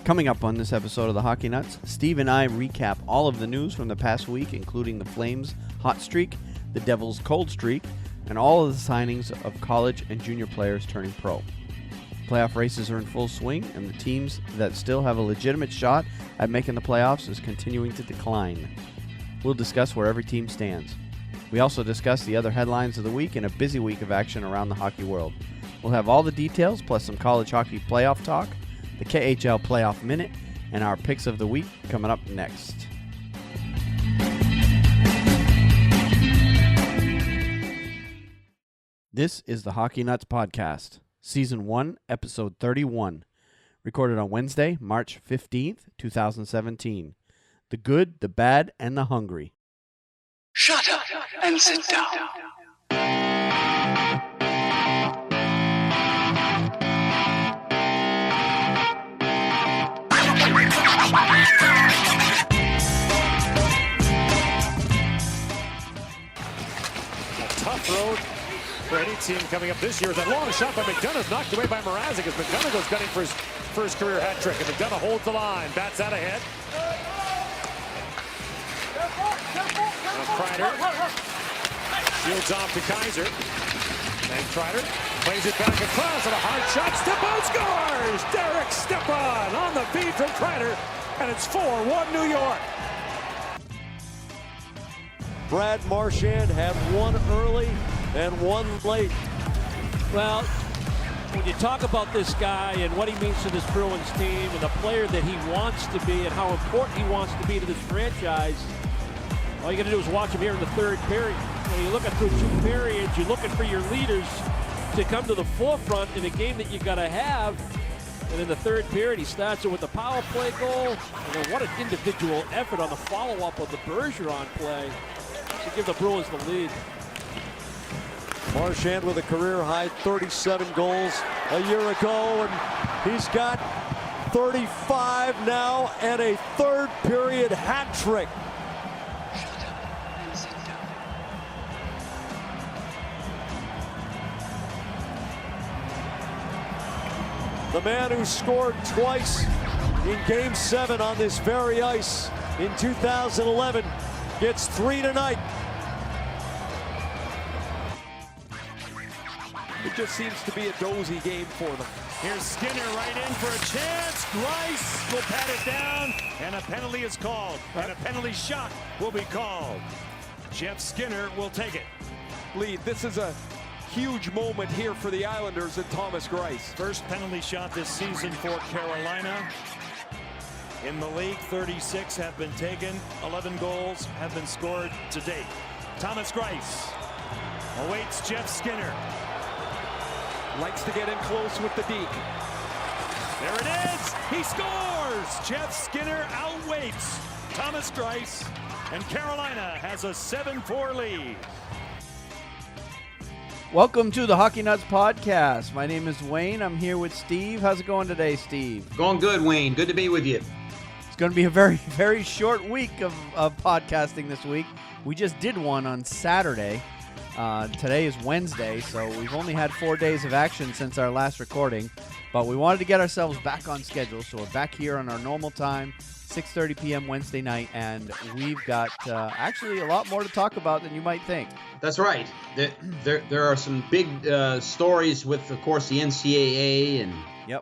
Coming up on this episode of the Hockey Nuts, Steve and I recap all of the news from the past week, including the Flames' hot streak, the Devils' cold streak, and all of the signings of college and junior players turning pro. Playoff races are in full swing, and the teams that still have a legitimate shot at making the playoffs is continuing to decline. We'll discuss where every team stands. We also discuss the other headlines of the week and a busy week of action around the hockey world. We'll have all the details, plus some college hockey playoff talk, the KHL Playoff Minute, and our picks of the week coming up next. This is the Hockey Nuts Podcast, Season 1, Episode 31, recorded on Wednesday, March 15th, 2017. The good, the bad, and the hungry. Shut up and sit down. Tough road for any team coming up this year. That long shot by McDonough knocked away by Mrazek as McDonough goes gunning for his first career hat trick. And McDonough holds the line, bats out ahead. Kreider shields off to Kaiser. And Kreider plays it back across and a hard shot. Stepan scores! Derek Stepan on the feed from Kreider. And it's 4-1 New York. Brad Marchand had one early and one late. Well, when you talk about this guy and what he means to this Bruins team and the player that he wants to be and how important he wants to be to this franchise, all you got to do is watch him here in the third period. You're looking through two periods, you're looking for your leaders to come to the forefront in a game that you got to have. And in the third period, he starts it with a power play goal. And then what an individual effort on the follow-up of the Bergeron play to give the Bruins the lead. Marchand with a career-high 37 goals a year ago, and he's got 35 now and a third-period hat trick. The man who scored twice in Game 7 on this very ice in 2011 gets 3 tonight. It just seems to be a dozy game for them. Here's Skinner right in for a chance. Greiss will pat it down, and a penalty is called. And a penalty shot will be called. Jeff Skinner will take it. Lee, this is a huge moment here for the Islanders and Thomas Greiss. First penalty shot this season for Carolina. In the league, 36 have been taken. 11 goals have been scored to date. Thomas Greiss awaits Jeff Skinner. Likes to get in close with the deke. There it is. He scores. Jeff Skinner outweights Thomas Greiss, and Carolina has a 7-4 lead. Welcome to the Hockey Nuts Podcast. My name is Wayne. I'm here with Steve. How's it going today, Steve? Going good, Wayne. Good to be with you. It's going to be a very, very short week of podcasting this week. We just did one on Saturday. Today is Wednesday, so we've only had 4 days of action since our last recording. But we wanted to get ourselves back on schedule, so we're back here on our normal time, 6:30 p.m. Wednesday night, and we've got actually a lot more to talk about than you might think. That's right. There are some big stories with, of course, the NCAA and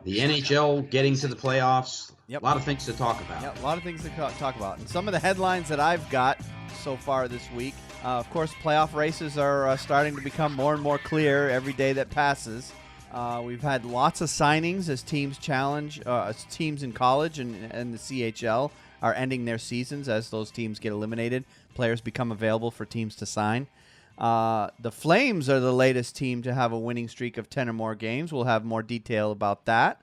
the NHL getting to the playoffs. Yep. A lot of things to talk about. Yeah, a lot of things to talk about. And some of the headlines that I've got so far this week, of course, playoff races are starting to become more and more clear every day that passes. We've had lots of signings as teams challenge, teams in college and the CHL are ending their seasons as those teams get eliminated. Players become available for teams to sign. The Flames are the latest team to have a winning streak of 10 or more games. We'll have more detail about that.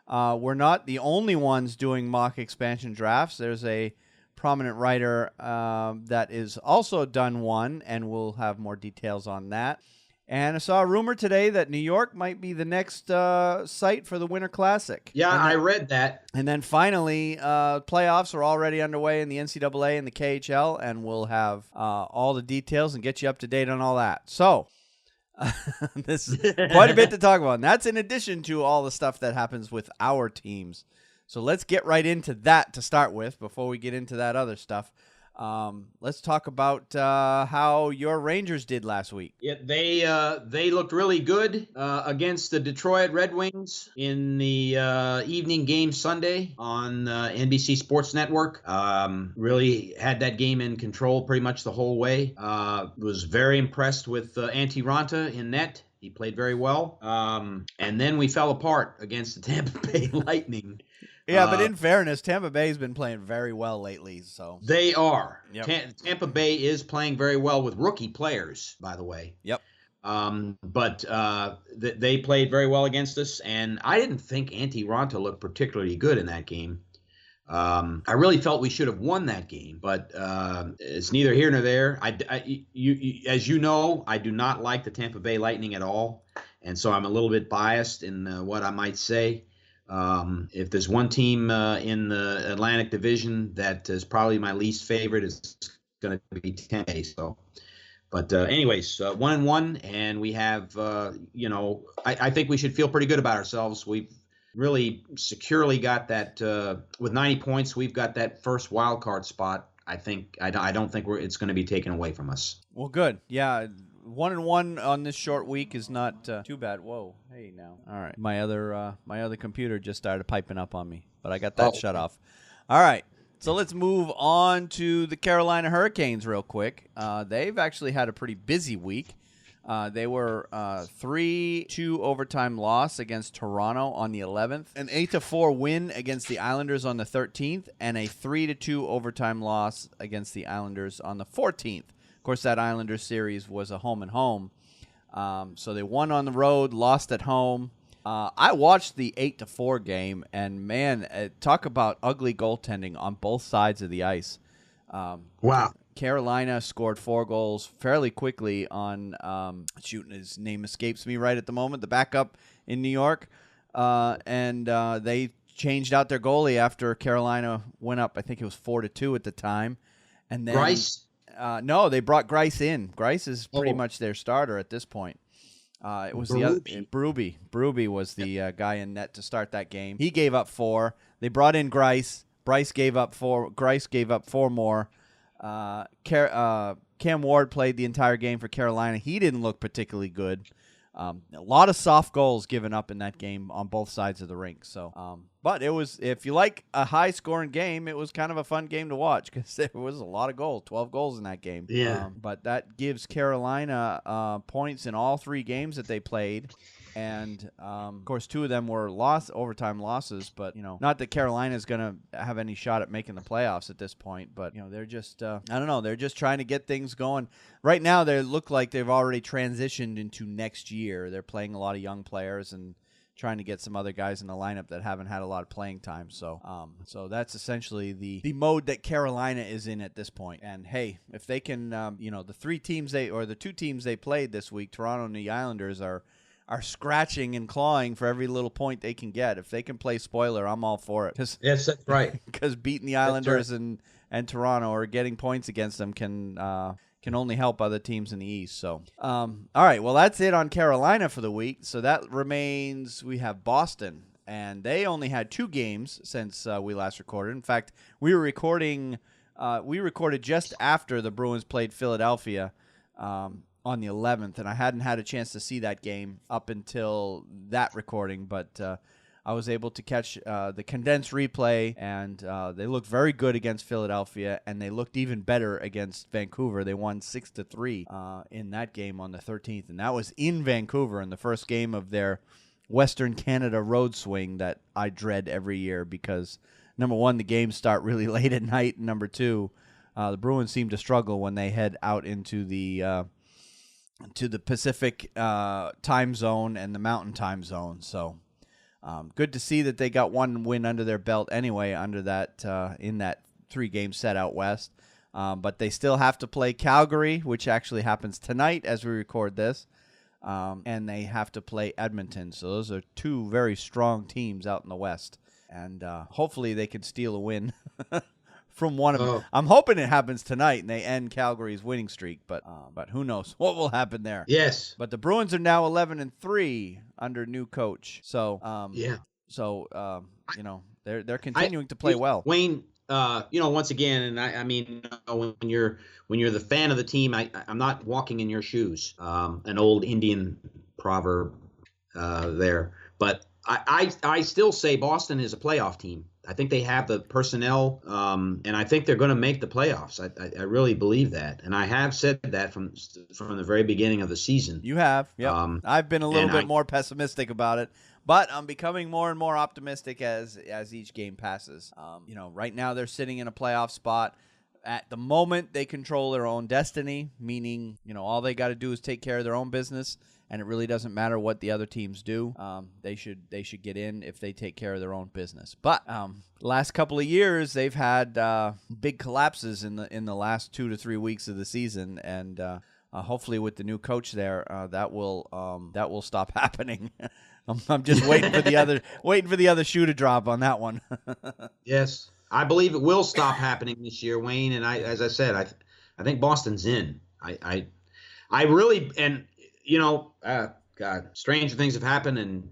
We're not the only ones doing mock expansion drafts. There's a prominent writer that is also done one, and we'll have more details on that. And I saw a rumor today that New York might be the next site for the Winter Classic. Yeah, I read that. And then finally, playoffs are already underway in the NCAA and the KHL, and we'll have all the details and get you up to date on all that. So this is quite a bit to talk about. And that's in addition to all the stuff that happens with our teams. So let's get right into that to start with before we get into that other stuff. Let's talk about how your Rangers did last week. Yeah, they looked really good against the Detroit Red Wings in the evening game Sunday on NBC Sports Network. Really had that game in control pretty much the whole way. Was very impressed with Antti Raanta in net. He played very well. And then we fell apart against the Tampa Bay Lightning. Yeah, but in fairness, Tampa Bay's been playing very well lately. So they are. Yep. Tampa Bay is playing very well with rookie players, by the way. Yep. But they played very well against us, and I didn't think Antti Raanta looked particularly good in that game. I really felt we should have won that game, but it's neither here nor there. As you know, I do not like the Tampa Bay Lightning at all, and so I'm a little bit biased in what I might say. If there's one team in the Atlantic Division that is probably my least favorite, it's going to be Tampa Bay. So, but anyways, 1-1, and we have, I think we should feel pretty good about ourselves. We've really securely got that with 90 points. We've got that first wild card spot. I don't think it's going to be taken away from us. Well, good. Yeah. 1-1 on this short week is not too bad. Whoa, hey now. All right, my other computer just started piping up on me, but I got that shut off. All right, so let's move on to the Carolina Hurricanes real quick. They've actually had a pretty busy week. They were 3-2 overtime loss against Toronto on the 11th, an 8-4 win against the Islanders on the 13th, and a 3-2 overtime loss against the Islanders on the 14th. Of course, that Islanders series was a home and home. So they won on the road, lost at home. I watched the 8-4 game, and man, talk about ugly goaltending on both sides of the ice. Wow. Carolina scored 4 goals fairly quickly on, his name escapes me right at the moment, the backup in New York. And they changed out their goalie after Carolina went up. I think it was 4-2 at the time. And then Greiss? No, they brought Greiss in. Greiss is pretty much their starter at this point. It was Berube. Berube was the guy in net to start that game. He gave up 4. They brought in Greiss. Greiss gave up 4 more. Cam Ward played the entire game for Carolina. He didn't look particularly good. A lot of soft goals given up in that game on both sides of the rink. So, but it was, if you like a high-scoring game, it was kind of a fun game to watch because there was a lot of goals, 12 goals in that game. Yeah. But that gives Carolina points in all 3 games that they played. And, of course, 2 of them were overtime losses. But, not that Carolina is going to have any shot at making the playoffs at this point. But, they're just, I don't know, they're just trying to get things going. Right now, they look like they've already transitioned into next year. They're playing a lot of young players and trying to get some other guys in the lineup that haven't had a lot of playing time. So, so that's essentially the mode that Carolina is in at this point. And, hey, if they can, the 2 teams they played this week, Toronto and the Islanders, are scratching and clawing for every little point they can get. If they can play spoiler, I'm all for it. Yes, that's right. Because beating the Islanders and Toronto or getting points against them can only help other teams in the East. So, all right, well, that's it on Carolina for the week. So that remains, we have Boston, and they only had 2 games since we last recorded. In fact, we recorded just after the Bruins played Philadelphia on the 11th, and I hadn't had a chance to see that game up until that recording, but I was able to catch the condensed replay, and they looked very good against Philadelphia, and they looked even better against Vancouver. They won 6-3 in that game on the 13th, and that was in Vancouver in the first game of their Western Canada road swing that I dread every year because, number one, the games start really late at night, and number 2, the Bruins seem to struggle when they head out into the Pacific time zone and the Mountain time zone. So good to see that they got 1 win under their belt anyway under that in that 3-game set out west. But they still have to play Calgary, which actually happens tonight as we record this. And they have to play Edmonton. So those are 2 very strong teams out in the west. And hopefully they can steal a win from one of them. I'm hoping it happens tonight and they end Calgary's winning streak, but who knows what will happen there. Yes. But the Bruins are now 11-3 under new coach. So yeah. So they're continuing to play well. Wayne, once again, and I mean, when you're the fan of the team, I'm not walking in your shoes. An old Indian proverb there, but I still say Boston is a playoff team. I think they have the personnel, and I think they're going to make the playoffs. I really believe that, and I have said that from the very beginning of the season. You have, yeah. I've been a little bit more pessimistic about it, but I'm becoming more and more optimistic as each game passes. Right now they're sitting in a playoff spot. At the moment, they control their own destiny, meaning all they got to do is take care of their own business. And it really doesn't matter what the other teams do. They should get in if they take care of their own business. But the last couple of years, they've had big collapses in the last 2 to 3 weeks of the season, and hopefully with the new coach there, that will stop happening. I'm just waiting for the other shoe to drop on that one. Yes, I believe it will stop happening this year, Wayne. And as I said, I think Boston's in. I really and. God, stranger things have happened, and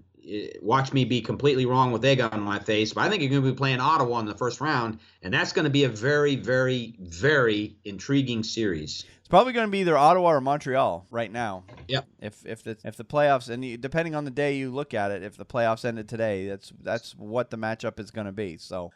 watch me be completely wrong with egg on my face. But I think you're going to be playing Ottawa in the first round, and that's going to be a very, very, very intriguing series. It's probably going to be either Ottawa or Montreal right now. Yep. If the playoffs, and depending on the day you look at it, if the playoffs ended today, that's what the matchup is going to be. So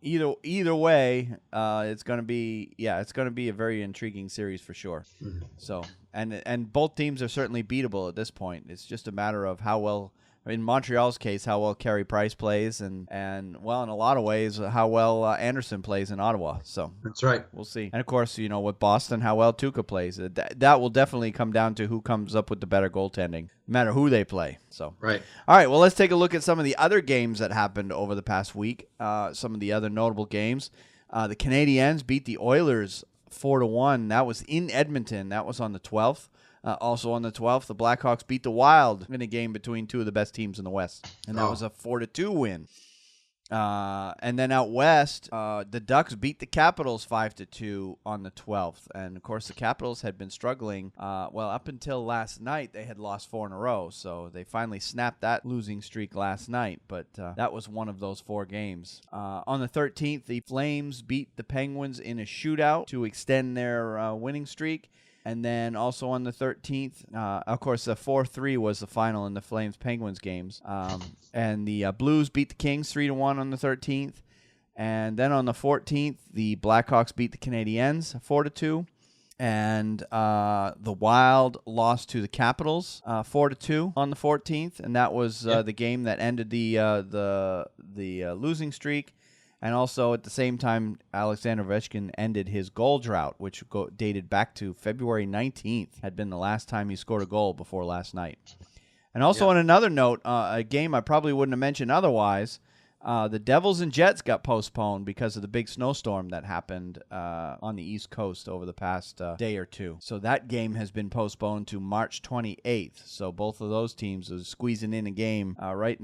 either way, it's going to be a very intriguing series for sure. Mm-hmm. So and both teams are certainly beatable at this point. It's just a matter of how well. In Montreal's case, how well Carey Price plays, and well, in a lot of ways, how well Anderson plays in Ottawa. So that's right. We'll see. And of course, with Boston, how well Tuukka plays. That will definitely come down to who comes up with the better goaltending, no matter who they play. So right. All right. Well, let's take a look at some of the other games that happened over the past week. Some of the other notable games. The Canadiens beat the Oilers 4-1. That was in Edmonton. That was on the 12th. Also on the 12th, the Blackhawks beat the Wild in a game between two of the best teams in the West, and that was a 4-2 win. And then out west, the Ducks beat the Capitals 5-2 on the 12th, and of course the Capitals had been struggling. Up until last night, they had lost 4 in a row, so they finally snapped that losing streak last night. But that was one of those 4 games. On the 13th, the Flames beat the Penguins in a shootout to extend their winning streak. And then also on the 13th, of course, the 4-3 was the final in the Flames-Penguins games. And the Blues beat the Kings 3-1 on the 13th. And then on the 14th, the Blackhawks beat the Canadiens 4-2. And the Wild lost to the Capitals 4-2 on the 14th. And that was the game that ended the losing streak. And also, at the same time, Alexander Ovechkin ended his goal drought, which dated back to February 19th, had been the last time he scored a goal before last night. And also, on another note, a game I probably wouldn't have mentioned otherwise, the Devils and Jets got postponed because of the big snowstorm that happened on the East Coast over the past day or two. So that game has been postponed to March 28th. So both of those teams are squeezing in a game right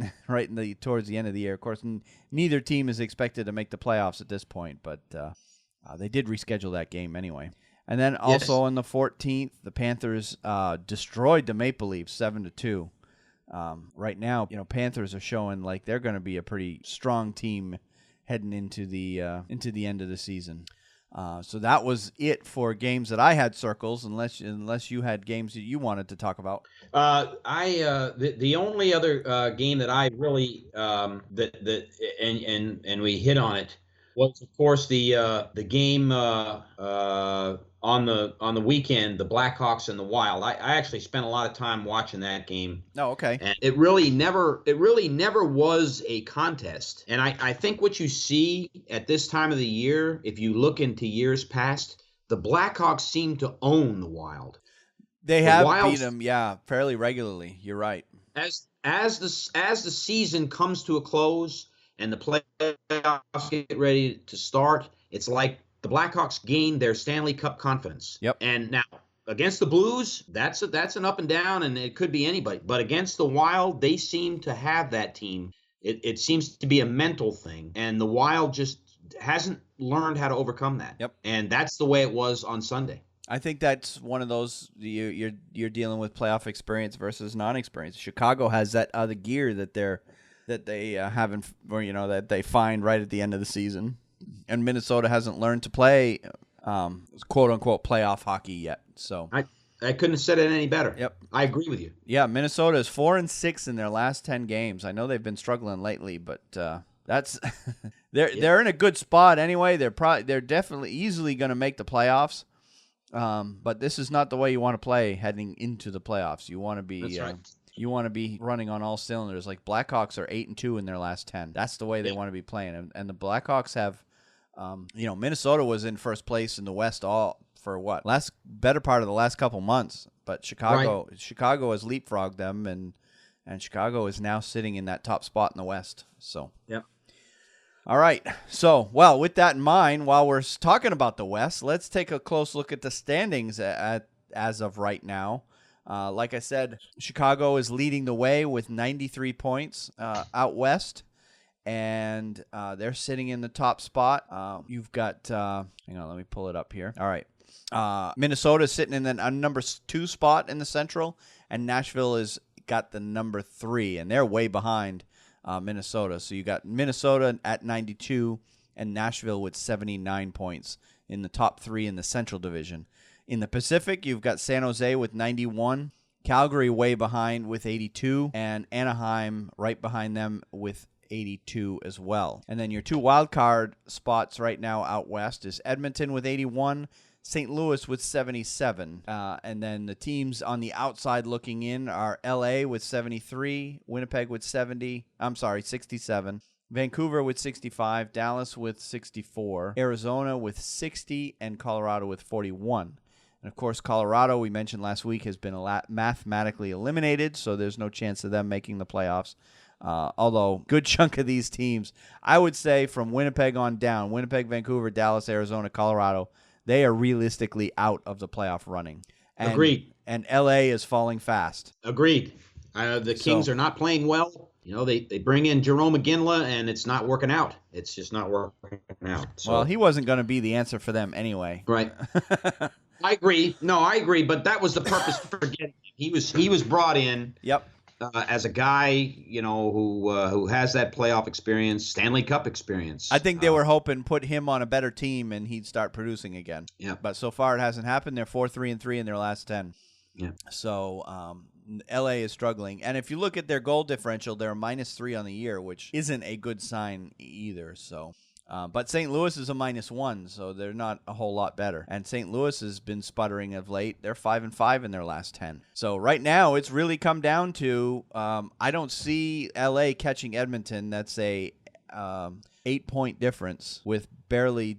towards the end of the year. Of course, neither team is expected to make the playoffs at this point, but they did reschedule that game anyway. And then also on the 14th, the Panthers destroyed the Maple Leafs 7-2. Right now, Panthers are showing like they're going to be a pretty strong team heading into the end of the season. So that was it for games that I had circles, unless you had games that you wanted to talk about. The only other game that I really and we hit on it was, of course, the game on the weekend, the Blackhawks and the Wild. I actually spent a lot of time watching that game. Oh, okay. And it really never was a contest. And I think what you see at this time of the year, if you look into years past, the Blackhawks seem to own the Wild. They have beat them, fairly regularly. You're right. As the season comes to a close and the playoffs get ready to start, it's like the Blackhawks gained their Stanley Cup confidence. Yep. And now against the Blues, that's an up and down, and it could be anybody. But against the Wild, they seem to have that team. It seems to be a mental thing, and the Wild just hasn't learned how to overcome that. Yep. And that's the way it was on Sunday. I think that's one of those you're dealing with playoff experience versus non-experience. Chicago has that other gear that they're that they haven't, or that they find right at the end of the season. And Minnesota hasn't learned to play quote unquote playoff hockey yet. So I couldn't have said it any better. Yep. I agree with you. Yeah, Minnesota is 4-6 in their last 10 games. I know they've been struggling lately, but that's they're in a good spot anyway. They're definitely easily going to make the playoffs. But this is not the way you want to play heading into the playoffs. You want to be That's right. You want to be running on all cylinders. Like Blackhawks are 8-2 in their last 10. That's the way they want to be playing. And the Blackhawks have, Minnesota was in first place in the West for what? Better part of the last couple months. But Chicago has leapfrogged them, and Chicago is now sitting in that top spot in the West. So Yep. All right. So, with that in mind, while we're talking about the West, let's take a close look at the standings as of right now. Like I said, Chicago is leading the way with 93 points out west, and they're sitting in the top spot. You've got, hang on, let me pull it up here. All right. Minnesota is sitting in the number 2 spot in the Central, and Nashville has got the number 3, and they're way behind Minnesota. So you got Minnesota at 92 and Nashville with 79 points in the top 3 in the Central Division. In the Pacific, you've got San Jose with 91, Calgary way behind with 82, and Anaheim right behind them with 82 as well. And then your 2 wild card spots right now out west is Edmonton with 81, St. Louis with 77. And then the teams on the outside looking in are LA with 73, Winnipeg with 67, Vancouver with 65, Dallas with 64, Arizona with 60, and Colorado with 41. And, of course, Colorado, we mentioned last week, has been mathematically eliminated, so there's no chance of them making the playoffs. Although, good chunk of these teams, I would say from Winnipeg on down, Winnipeg, Vancouver, Dallas, Arizona, Colorado, they are realistically out of the playoff running. Agreed. And L.A. is falling fast. Agreed. The Kings are not playing well. They bring in Jerome McGinley, and it's not working out. It's just not working out. So. Well, he wasn't going to be the answer for them anyway. Right. I agree. No, I agree. But that was the purpose for getting him. He was brought in. Yep. As a guy, who has that playoff experience, Stanley Cup experience. I think they were hoping put him on a better team and he'd start producing again. Yeah. But so far it hasn't happened. They're 4-3-3 in their last 10. Yeah. So LA is struggling. And if you look at their goal differential, they're -3 on the year, which isn't a good sign either. So. But St. Louis is a -1, so they're not a whole lot better. And St. Louis has been sputtering of late. They're 5-5 in their last 10. So right now, it's really come down to I don't see LA catching Edmonton. That's a 8-point difference with barely.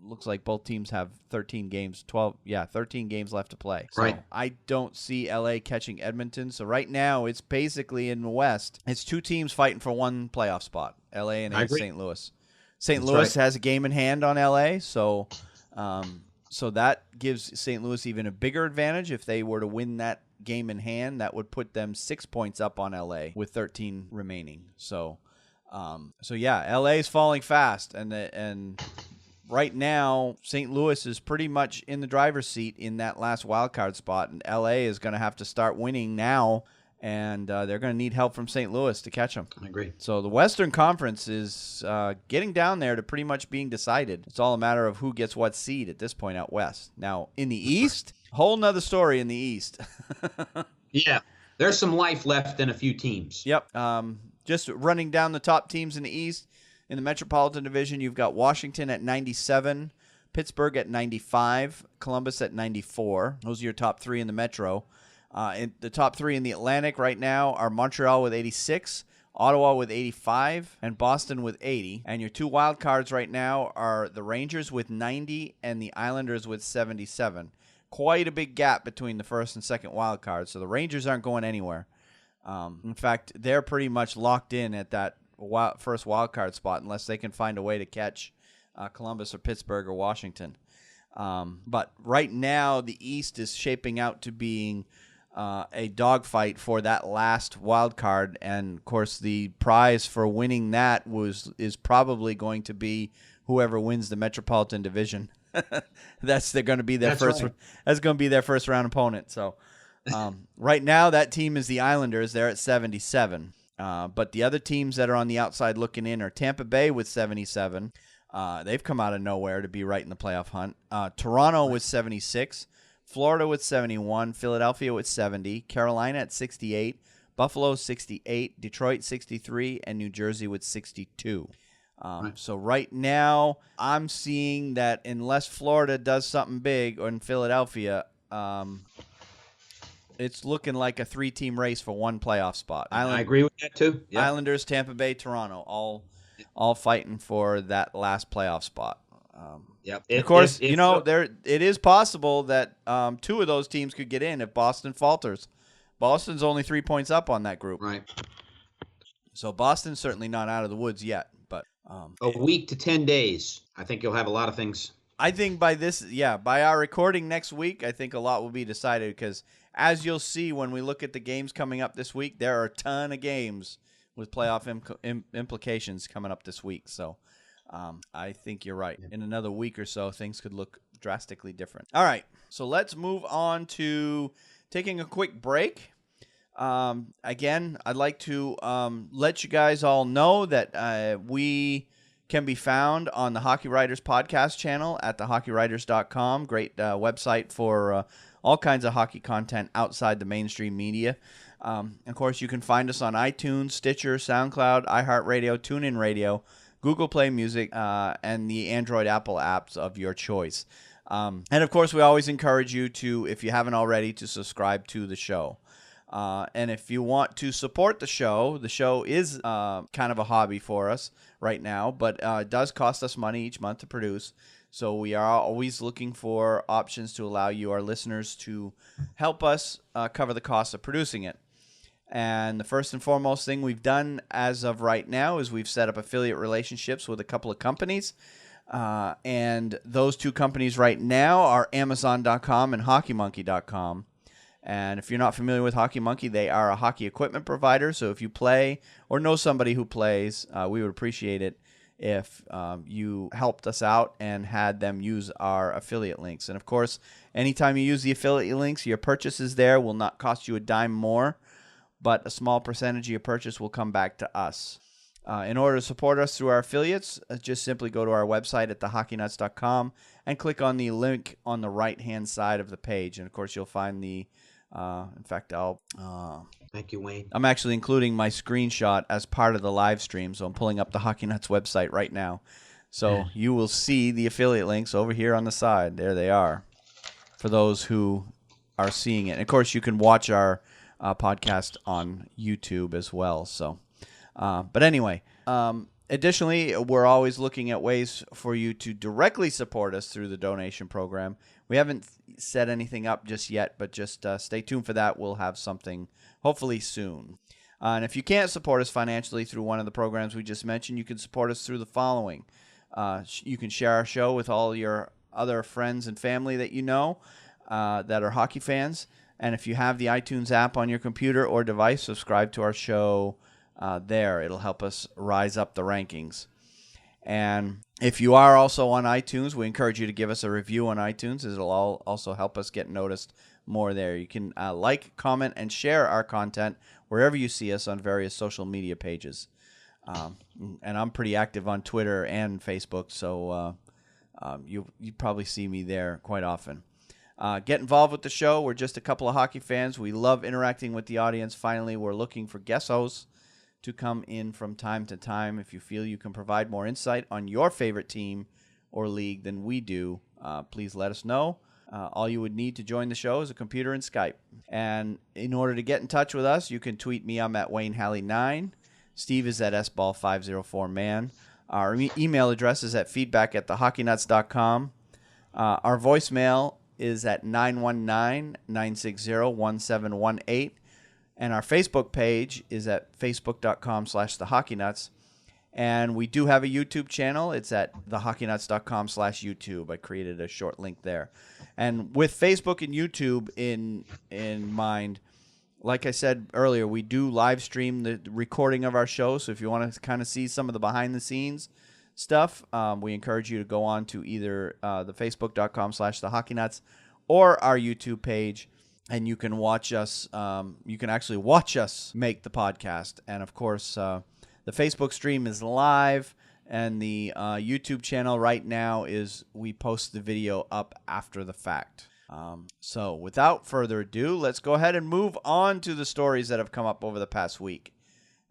Looks like both teams have 13 games left to play. So right. I don't see LA catching Edmonton. So right now, it's basically in the West. It's 2 teams fighting for 1 playoff spot. LA and St. Louis. St. Louis has a game in hand on LA, so that gives St. Louis even a bigger advantage. If they were to win that game in hand, that would put them 6 points up on LA with 13 remaining. So LA is falling fast, and right now St. Louis is pretty much in the driver's seat in that last wild card spot, and LA is going to have to start winning now. And they're going to need help from St. Louis to catch them. I agree. So the Western Conference is getting down there to pretty much being decided. It's all a matter of who gets what seed at this point out west. Now, in the East, whole nother story in the East. Yeah, there's some life left in a few teams. Yep. Just running down the top teams in the East. In the Metropolitan Division, you've got Washington at 97, Pittsburgh at 95, Columbus at 94. Those are your top 3 in the Metro. In the top 3 in the Atlantic right now are Montreal with 86, Ottawa with 85, and Boston with 80. And your 2 wild cards right now are the Rangers with 90 and the Islanders with 77. Quite a big gap between the first and second wild cards, so the Rangers aren't going anywhere. In fact, they're pretty much locked in at that first wild card spot unless they can find a way to catch Columbus or Pittsburgh or Washington. But right now, the East is shaping out to being a dogfight for that last wild card, and of course the prize for winning that is probably going to be whoever wins the Metropolitan Division. That's going to be their first round opponent. So right now that team is the Islanders. They're at 77. But the other teams that are on the outside looking in are Tampa Bay with 77. They've come out of nowhere to be right in the playoff hunt. Toronto with 76. Florida with 71. Philadelphia with 70. Carolina at 68. Buffalo 68. Detroit 63. And New Jersey with 62. So right now, I'm seeing that unless Florida does something big, or in Philadelphia, it's looking like a 3-team race for one playoff spot. I agree with that too. Yep. Islanders, Tampa Bay, Toronto, all fighting for that last playoff spot. Yep. Of course, it is possible that 2 of those teams could get in if Boston falters. Boston's only 3 points up on that group. Right. So Boston's certainly not out of the woods yet. But a week to 10 days, I think you'll have a lot of things. I think by our recording next week, I think a lot will be decided because as you'll see when we look at the games coming up this week, there are a ton of games with playoff implications coming up this week. So I think you're right. In another week or so, things could look drastically different. All right, so let's move on to taking a quick break. Again, I'd like to let you guys all know that we can be found on the Hockey Writers podcast channel at thehockeywriters.com. Great website for all kinds of hockey content outside the mainstream media. Of course, you can find us on iTunes, Stitcher, SoundCloud, iHeartRadio, TuneIn Radio, Google Play Music, and the Android Apple apps of your choice. And of course, we always encourage you to, if you haven't already, to subscribe to the show. And if you want to support the show is kind of a hobby for us right now, but it does cost us money each month to produce. So we are always looking for options to allow you, our listeners, to help us cover the cost of producing it. And the first and foremost thing we've done as of right now is we've set up affiliate relationships with a couple of companies. And those 2 companies right now are Amazon.com and HockeyMonkey.com. And if you're not familiar with Hockey Monkey, they are a hockey equipment provider. So if you play or know somebody who plays, we would appreciate it if you helped us out and had them use our affiliate links. And of course, anytime you use the affiliate links, your purchases there will not cost you a dime more, but a small percentage of your purchase will come back to us. In order to support us through our affiliates, just simply go to our website at thehockeynuts.com and click on the link on the right-hand side of the page. And of course, you'll find the in fact, Thank you, Wayne. I'm actually including my screenshot as part of the live stream, so I'm pulling up the Hockey Nuts website right now. So you will see the affiliate links over here on the side. There they are for those who are seeing it. And of course, you can watch our podcast on YouTube as well. So, but anyway, additionally, we're always looking at ways for you to directly support us through the donation program. We haven't set anything up just yet, but just stay tuned for that. We'll have something hopefully soon. And if you can't support us financially through one of the programs we just mentioned, you can support us through the following. You can share our show with all your other friends and family that you know that are hockey fans. And if you have the iTunes app on your computer or device, subscribe to our show there. It'll help us rise up the rankings. And if you are also on iTunes, we encourage you to give us a review on iTunes. It'll also help us get noticed more there. You can like, comment, and share our content wherever you see us on various social media pages. And I'm pretty active on Twitter and Facebook, so you probably see me there quite often. Get involved with the show. We're just a couple of hockey fans. We love interacting with the audience. Finally, we're looking for guest hosts to come in from time to time. If you feel you can provide more insight on your favorite team or league than we do, please let us know. All you would need to join the show is a computer and Skype. And in order to get in touch with us, you can tweet me. I'm at Wayne Halley 9. Steve is at sball504man. Our email address is at feedback@thehockeynuts.com. Our voicemail is at 919-960-1718. And our Facebook page is at facebook.com/thehockeynuts. And we do have a YouTube channel. It's at thehockeynuts.com/YouTube. I created a short link there. And with Facebook and YouTube in mind, like I said earlier, we do live stream the recording of our show. So if you want to kind of see some of the behind-the-scenes stuff, we encourage you to go on to either the facebook.com/thehockeynuts or our YouTube page. and you can watch us. You can actually watch us make the podcast. And, of course, the Facebook stream is live, and the YouTube channel right now is we post the video up after the fact. So without further ado, let's go ahead and move on to the stories that have come up over the past week.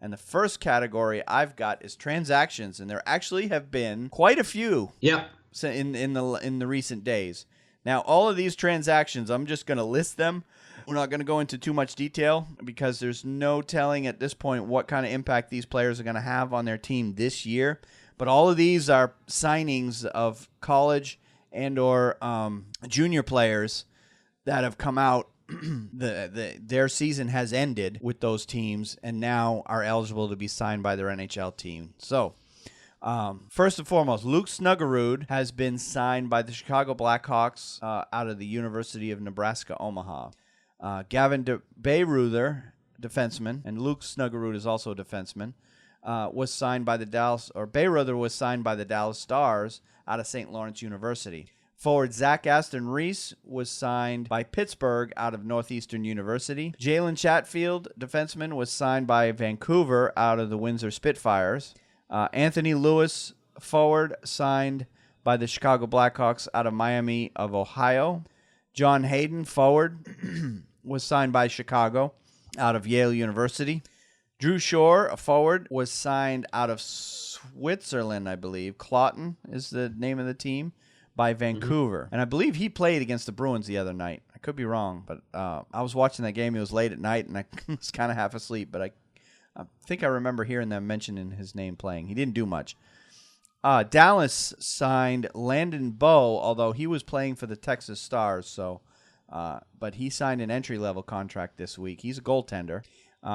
And the first category I've got is transactions, and there actually have been quite a few. Yep. In the recent days. Now, all of these transactions, I'm just going to list them. We're not going to go into too much detail because there's no telling at this point what kind of impact these players are going to have on their team this year. But all of these are signings of college and or junior players that have come out. Their season has ended with those teams and now are eligible to be signed by their NHL team. So, first and foremost, Luke Snuggerud has been signed by the Chicago Blackhawks out of the University of Nebraska, Omaha. Gavin Bayreuther, defenseman, and Luke Snuggerud is also a defenseman, was signed by the Bayreuther was signed by the Dallas Stars out of St. Lawrence University. Forward Zach Aston Reese was signed by Pittsburgh out of Northeastern University. Jalen Chatfield, defenseman, was signed by Vancouver out of the Windsor Spitfires. Anthony Lewis, forward, signed by the Chicago Blackhawks out of Miami of Ohio. John Hayden, forward, was signed by Chicago out of Yale University. Drew Shore, a forward, was signed out of Switzerland, I believe. Cloton is the name of the team, by Vancouver. And I believe he played against the Bruins the other night. I could be wrong, but I was watching that game. It was late at night, and I was kind of half asleep, but I think I remember hearing them mentioning his name playing. He didn't do much. Dallas signed Landon Bowe, although he was playing for the Texas Stars, but he signed an entry-level contract this week. He's a goaltender.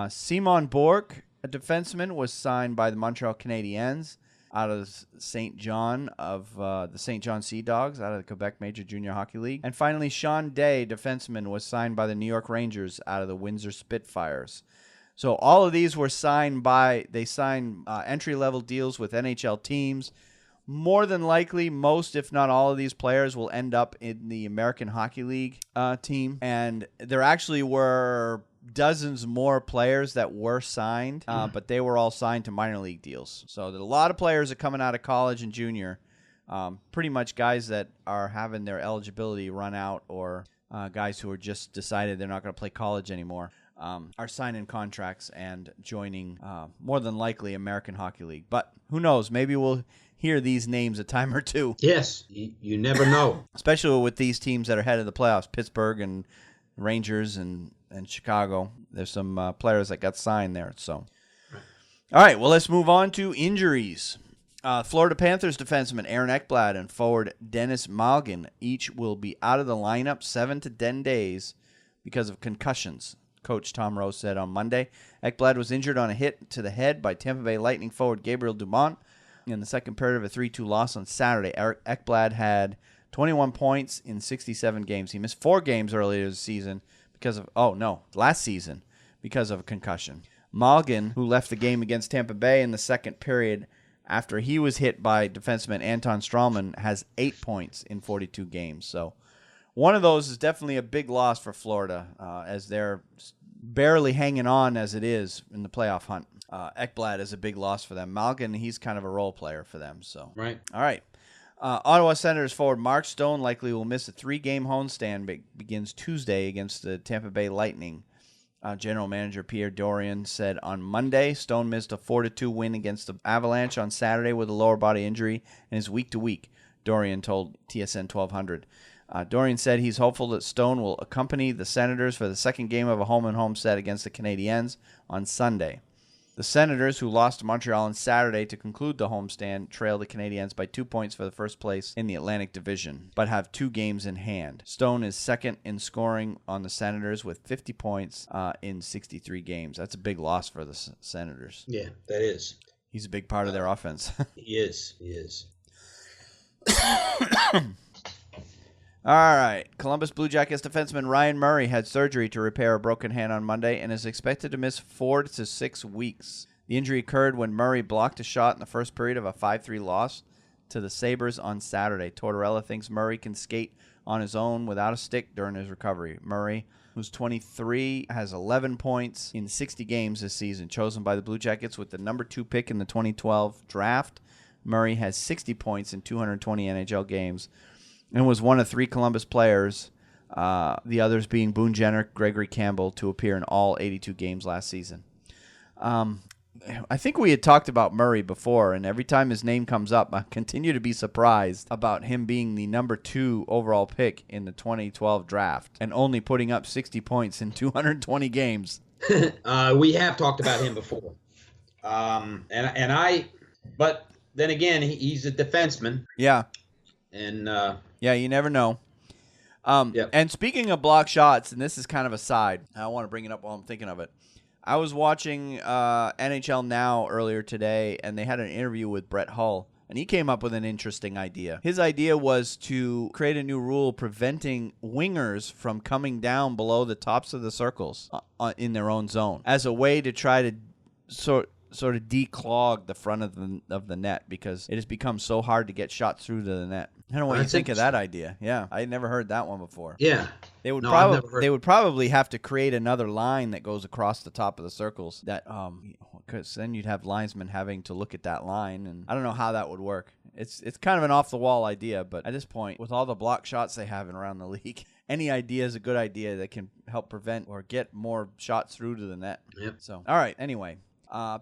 Simon Bourque, a defenseman, was signed by the Montreal Canadiens out of St. John of the St. John Sea Dogs out of the Quebec Major Junior Hockey League. And finally, Sean Day, defenseman, was signed by the New York Rangers out of the Windsor Spitfires. So all of these were signed entry-level deals with NHL teams. More than likely, most, if not all of these players will end up in the American Hockey League team. And there actually were dozens more players that were signed, but they were all signed to minor league deals. So a lot of players are coming out of college and junior, pretty much guys that are having their eligibility run out or guys who are just decided they're not going to play college anymore. Are signing contracts and joining, more than likely, American Hockey League. But who knows? Maybe we'll hear these names a time or two. Yes, you never know. Especially with these teams that are head of the playoffs, Pittsburgh and Rangers and Chicago. There's some players that got signed there. So, all right, well, let's move on to injuries. Florida Panthers defenseman Aaron Ekblad and forward Dennis Malgin each will be out of the lineup 7 to 10 days because of concussions. Coach Tom Rose said on Monday. Ekblad was injured on a hit to the head by Tampa Bay Lightning forward Gabriel Dumont in the second period of a 3-2 loss on Saturday. Ekblad had 21 points in 67 games. He missed 4 games earlier this season last season because of a concussion. Malgin, who left the game against Tampa Bay in the second period after he was hit by defenseman Anton Strawman, has 8 points in 42 games. So one of those is definitely a big loss for Florida as they're barely hanging on as it is in the playoff hunt. Ekblad is a big loss for them. Malgin, he's kind of a role player for them. So Right. All right. Ottawa Senators forward Mark Stone likely will miss a 3-game homestand begins Tuesday against the Tampa Bay Lightning. General Manager Pierre Dorian said on Monday Stone missed a 4-2 win against the Avalanche on Saturday with a lower body injury and is week to week, Dorian told TSN 1200. Dorian said he's hopeful that Stone will accompany the Senators for the second game of a home-and-home set against the Canadiens on Sunday. The Senators, who lost to Montreal on Saturday to conclude the homestand, trailed the Canadiens by 2 points for the first place in the Atlantic Division, but have 2 games in hand. Stone is second in scoring on the Senators with 50 points in 63 games. That's a big loss for the Senators. Yeah, that is. He's a big part of their offense. He is. All right. Columbus Blue Jackets defenseman Ryan Murray had surgery to repair a broken hand on Monday and is expected to miss 4 to 6 weeks. The injury occurred when Murray blocked a shot in the first period of a 5-3 loss to the Sabres on Saturday. Tortorella thinks Murray can skate on his own without a stick during his recovery. Murray, who's 23, has 11 points in 60 games this season, chosen by the Blue Jackets with the number 2 pick in the 2012 draft. Murray has 60 points in 220 NHL games and was one of 3 Columbus players, the others being Boone Jenner, Gregory Campbell, to appear in all 82 games last season. I think we had talked about Murray before, and every time his name comes up, I continue to be surprised about him being the number 2 overall pick in the 2012 draft and only putting up 60 points in 220 games. We have talked about him before. But then again, he's a defenseman. Yeah. And yeah, you never know. And speaking of block shots, and this is kind of a side, I want to bring it up while I'm thinking of it. I was watching NHL Now earlier today, and they had an interview with Brett Hull, and he came up with an interesting idea. His idea was to create a new rule preventing wingers from coming down below the tops of the circles in their own zone as a way to try to sort of declog the front of the net, because it has become so hard to get shots through to the net. I don't know what you think of that idea. Yeah, I had never heard that one before. Yeah. They would probably have to create another line that goes across the top of the circles, that because then you'd have linesmen having to look at that line, and I don't know how that would work. It's kind of an off the wall idea, but at this point, with all the block shots they have around the league, any idea is a good idea that can help prevent or get more shots through to the net. Yep. So, all right, anyway.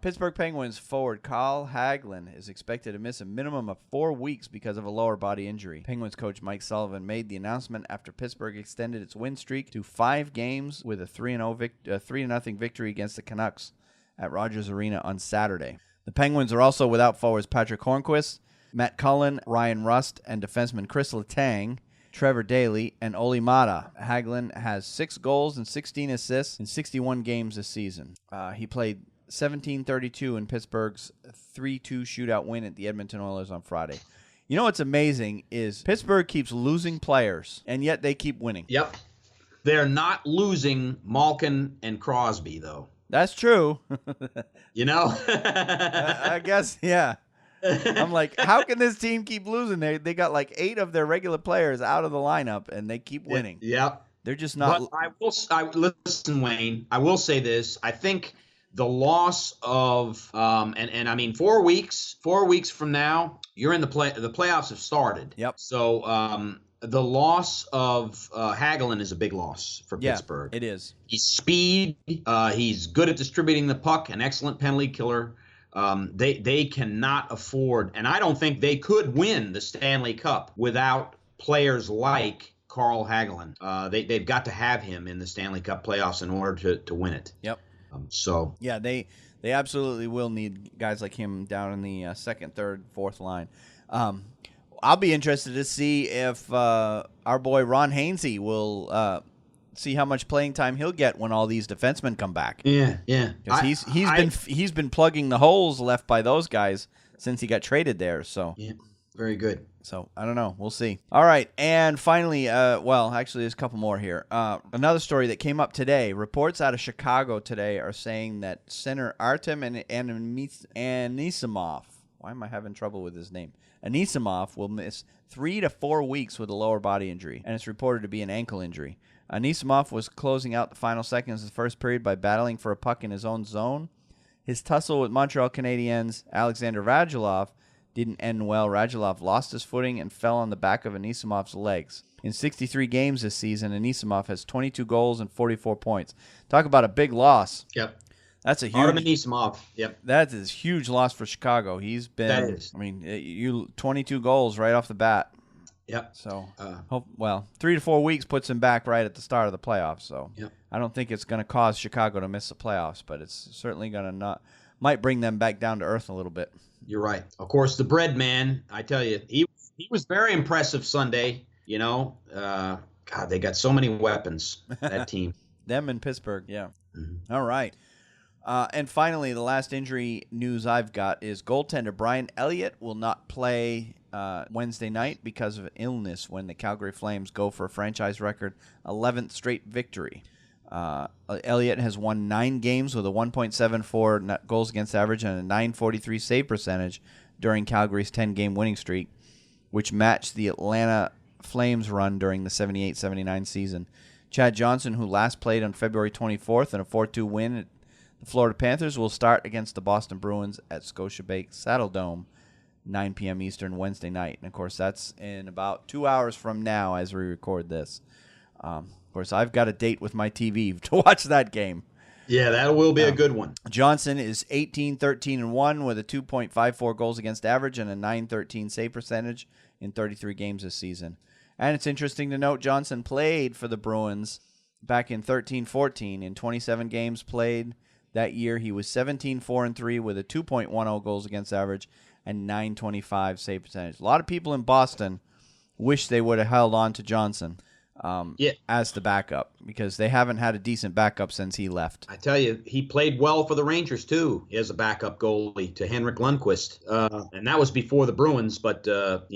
Pittsburgh Penguins forward Carl Hagelin is expected to miss a minimum of 4 weeks because of a lower body injury. Penguins coach Mike Sullivan made the announcement after Pittsburgh extended its win streak to 5 games with a 3-0 victory against the Canucks at Rogers Arena on Saturday. The Penguins are also without forwards Patrick Hornquist, Matt Cullen, Ryan Rust, and defenseman Chris Letang, Trevor Daley, and Oli Mata. Hagelin has 6 goals and 16 assists in 61 games this season. He played 17-32 in Pittsburgh's 3-2 shootout win at the Edmonton Oilers on Friday. You know what's amazing is Pittsburgh keeps losing players, and yet they keep winning. Yep. They're not losing Malkin and Crosby, though. That's true. You know? I guess, yeah. I'm like, how can this team keep losing? They got like 8 of their regular players out of the lineup, and they keep winning. Yep. They're just not. But listen, Wayne, I will say this. I think the loss of and I mean 4 weeks from now, you're in the playoffs have started. Yep. So the loss of Hagelin is a big loss for Pittsburgh. It is. He's speed. He's good at distributing the puck. An excellent penalty killer. They cannot afford, and I don't think they could win the Stanley Cup without players like Carl Hagelin. They've got to have him in the Stanley Cup playoffs in order to win it. Yep. Yeah, they absolutely will need guys like him down in the second, third, fourth line. I'll be interested to see if our boy Ron Hainsey will see how much playing time he'll get when all these defensemen come back. Yeah. Because he's been plugging the holes left by those guys since he got traded there. So yeah, very good. So I don't know. We'll see. All right, and finally, actually, there's a couple more here. Another story that came up today. Reports out of Chicago today are saying that center Artem Anisimov. Why am I having trouble with his name? Anisimov will miss 3 to 4 weeks with a lower body injury, and it's reported to be an ankle injury. Anisimov was closing out the final seconds of the first period by battling for a puck in his own zone. His tussle with Montreal Canadiens' Alexander Radulov didn't end well. Radulov lost his footing and fell on the back of Anisimov's legs. In 63 games this season, Anisimov has 22 goals and 44 points. Talk about a big loss. Yep. That's a huge. Artem Anisimov. Yep. That is a huge loss for Chicago. He's been. That is. I mean, 22 goals right off the bat. Yep. So, 3 to 4 weeks puts him back right at the start of the playoffs. So, yep. I don't think it's going to cause Chicago to miss the playoffs, but it's certainly going to might bring them back down to earth a little bit. You're right. Of course, the bread man, I tell you, he was very impressive Sunday. You know, God, they got so many weapons, that team. Them in Pittsburgh, yeah. Mm-hmm. All right. And finally, the last injury news I've got is goaltender Brian Elliott will not play Wednesday night because of illness when the Calgary Flames go for a franchise record 11th straight victory. Elliott has won 9 games with a 1.74 goals against average and a .943 save percentage during Calgary's 10-game winning streak, which matched the Atlanta Flames run during the 78-79 season. Chad Johnson, who last played on February 24th in a 4-2 win at the Florida Panthers, will start against the Boston Bruins at Scotiabank Saddledome, 9 p.m. Eastern, Wednesday night. And, of course, that's in about 2 hours from now as we record this. Of course, I've got a date with my TV to watch that game. Yeah, that will be a good one. Johnson is 18-13-1 with a 2.54 goals against average and a .913 save percentage in 33 games this season. And it's interesting to note Johnson played for the Bruins back in 13-14. In 27 games played that year, he was 17-4-3 with a 2.10 goals against average and .925 save percentage. A lot of people in Boston wish they would have held on to Johnson as the backup, because they haven't had a decent backup since he left. I tell you, he played well for the Rangers, too, as a backup goalie to Henrik Lundqvist. And that was before the Bruins, but, Yep.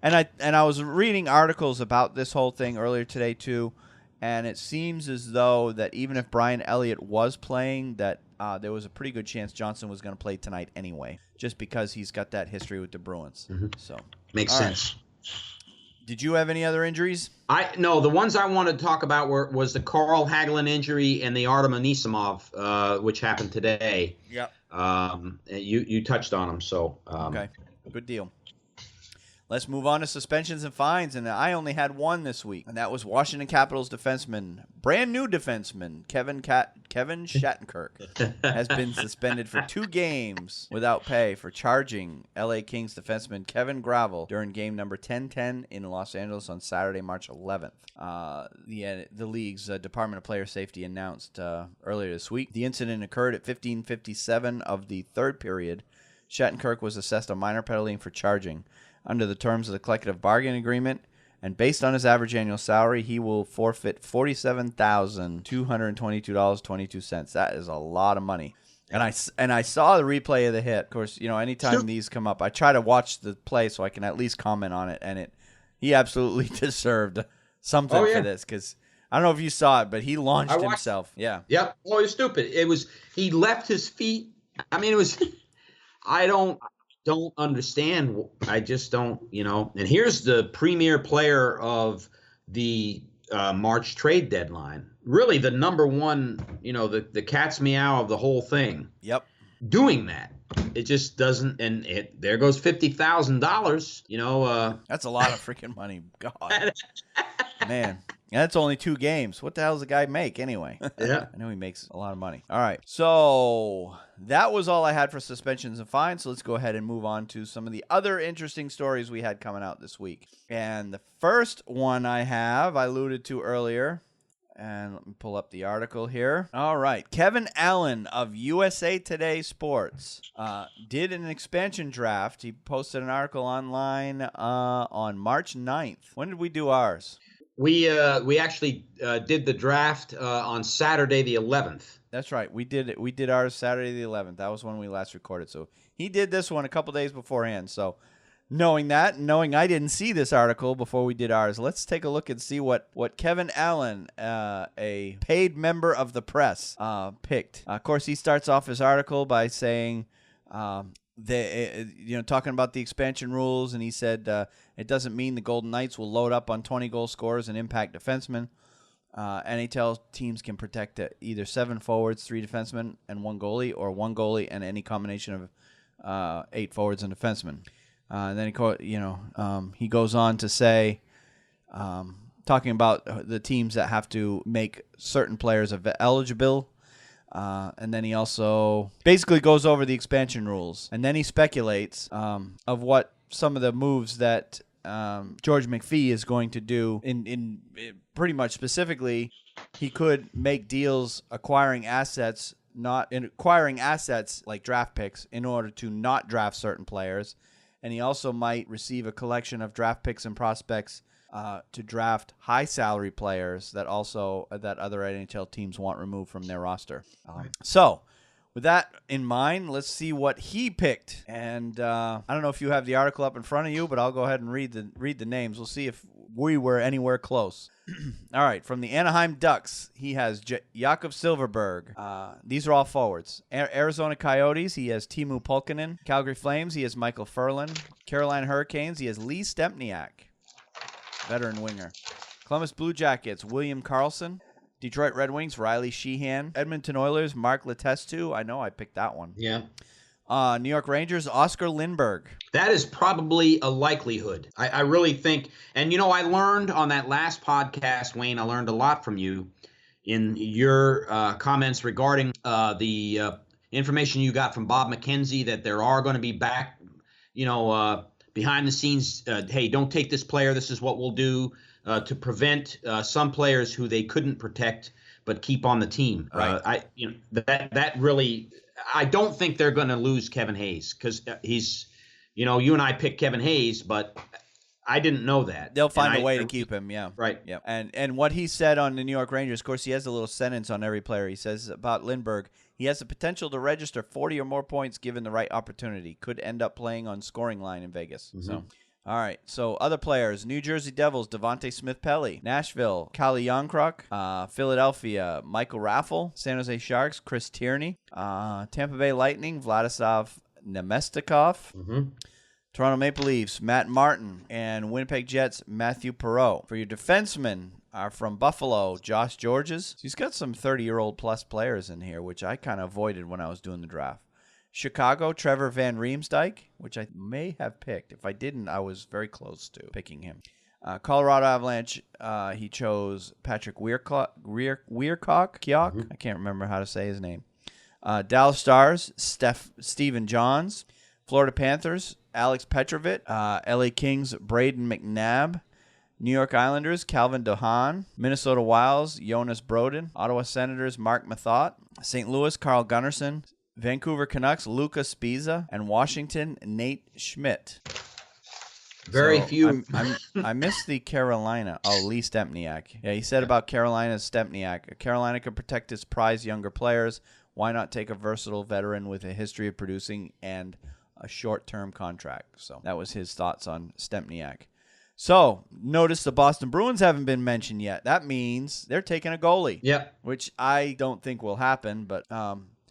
And I was reading articles about this whole thing earlier today, too, and it seems as though that even if Brian Elliott was playing, that there was a pretty good chance Johnson was going to play tonight anyway, just because he's got that history with the Bruins. Mm-hmm. So makes sense. Right. Did you have any other injuries? No, the ones I wanted to talk about was the Carl Hagelin injury and the Artem Anisimov, which happened today. Yep. You touched on them, so okay, good deal. Let's move on to suspensions and fines, and I only had one this week, and that was Washington Capitals defenseman, brand new defenseman, Kevin Shattenkirk, has been suspended for 2 games without pay for charging LA Kings defenseman Kevin Gravel during game number 1010 in Los Angeles on Saturday, March 11th. The league's Department of Player Safety announced earlier this week. The incident occurred at 15:57 of the third period. Shattenkirk was assessed a minor penalty for charging under the terms of the collective bargaining agreement, and based on his average annual salary, he will forfeit $47,222.22. That is a lot of money. And I saw the replay of the hit. Of course, anytime these come up, I try to watch the play so I can at least comment on it. And he absolutely deserved something for this, because I don't know if you saw it, but he launched himself. Yeah. Yep. Oh, it was stupid. He left his feet. I mean, it was. I don't understand. I just don't, And here's the premier player of the March trade deadline. Really the number one, the cat's meow of the whole thing. Yep. Doing that. It just doesn't, and there goes $50,000, That's a lot of freaking money. God. Man. That's only 2 games. What the hell does the guy make anyway? Yeah. I know he makes a lot of money. All right. So that was all I had for suspensions and fines. So let's go ahead and move on to some of the other interesting stories we had coming out this week. And the first one I alluded to earlier. And let me pull up the article here. All right. Kevin Allen of USA Today Sports did an expansion draft. He posted an article online on March 9th. When did we do ours? We actually did the draft on Saturday the 11th. That's right. We did ours Saturday the 11th. That was when we last recorded. So he did this one a couple days beforehand. So knowing I didn't see this article before we did ours, let's take a look and see what Kevin Allen, a paid member of the press, picked. Of course, he starts off his article by saying, talking about the expansion rules, and he said it doesn't mean the Golden Knights will load up on 20 goal scorers and impact defensemen. NHL teams can protect either 7 forwards, 3 defensemen, and 1 goalie, or 1 goalie and any combination of 8 forwards and defensemen. And then he goes on to say, talking about the teams that have to make certain players eligible. And then he also basically goes over the expansion rules. And then he speculates of what some of the moves that George McPhee is going to do in pretty much specifically. He could make deals acquiring assets like draft picks in order to not draft certain players. And he also might receive a collection of draft picks and prospects to draft high salary players that other NHL teams want removed from their roster. So with that in mind, let's see what he picked. And I don't know if you have the article up in front of you, but I'll go ahead and read the names. We'll see if we were anywhere close. All right, from the Anaheim Ducks, he has Jakub Silverberg. These are all forwards. Arizona Coyotes, he has Timu Pulkkinen. Calgary Flames, he has Michael Furlan. Carolina Hurricanes, he has Lee Stempniak, veteran winger. Columbus Blue Jackets, William Karlsson. Detroit Red Wings, Riley Sheehan. Edmonton Oilers, Mark Letestu. I know I picked that one. Yeah. New York Rangers, Oscar Lindberg. That is probably a likelihood. I really think, and I learned on that last podcast, Wayne, I learned a lot from you in your comments regarding the information you got from Bob McKenzie that there are going to be back, behind the scenes, hey, don't take this player. This is what we'll do to prevent some players who they couldn't protect but keep on the team. Right. That really, I don't think they're going to lose Kevin Hayes because he's, you and I picked Kevin Hayes, but I didn't know that. They'll find a way to keep him, yeah. Right. Yeah. And what he said on the New York Rangers, of course, he has a little sentence on every player. He says about Lindbergh, he has the potential to register 40 or more points given the right opportunity. Could end up playing on scoring line in Vegas. Mm-hmm. So, all right. So other players: New Jersey Devils, Devontae Smith-Pelly; Nashville, Kalle Jarnkrok; Philadelphia, Michael Raffle; San Jose Sharks, Chris Tierney; Tampa Bay Lightning, Vladislav Nemestikov; Mm-hmm. Toronto Maple Leafs, Matt Martin; and Winnipeg Jets, Matthew Perreault. For your defensemen are from Buffalo, Josh Georges. He's got some 30-year-old plus players in here, which I kind of avoided when I was doing the draft. Chicago, Trevor Van Riemsdyk, which I may have picked. If I didn't, I was very close to picking him. Colorado Avalanche, he chose Patrick Weircock. I can't remember how to say his name. Dallas Stars, Stephen Johns. Florida Panthers, Alex Petrovic. LA Kings, Braden McNabb. New York Islanders, Calvin DeHaan. Minnesota Wilds, Jonas Brodin. Ottawa Senators, Mark Mathot. St. Louis, Carl Gunnarsson. Vancouver Canucks, Luca Spiza. And Washington, Nate Schmidt. Very few. I missed the Carolina. Oh, Lee Stempniak. Yeah, he said about Carolina's Stempniak. Carolina could protect its prized younger players. Why not take a versatile veteran with a history of producing and a short-term contract? So that was his thoughts on Stempniak. So notice the Boston Bruins haven't been mentioned yet. That means they're taking a goalie. Yep. Which I don't think will happen. But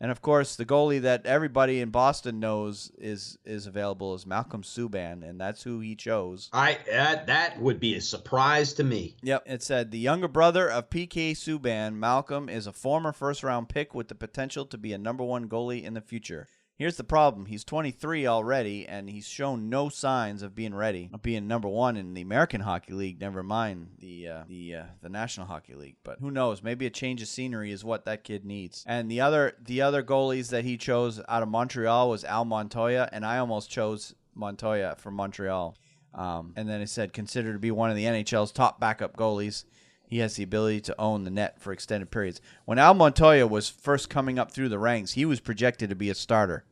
and of course the goalie that everybody in Boston knows is available is Malcolm Subban, and that's who he chose. That would be a surprise to me. Yep. It said the younger brother of PK Subban, Malcolm, is a former first-round pick with the potential to be a number one goalie in the future. Here's the problem. He's 23 already, and he's shown no signs of being ready, of being number one in the American Hockey League, never mind the National Hockey League. But who knows? Maybe a change of scenery is what that kid needs. And the other goalies that he chose out of Montreal was Al Montoya, and I almost chose Montoya from Montreal. And then it said, considered to be one of the NHL's top backup goalies. He has the ability to own the net for extended periods. When Al Montoya was first coming up through the ranks, he was projected to be a starter.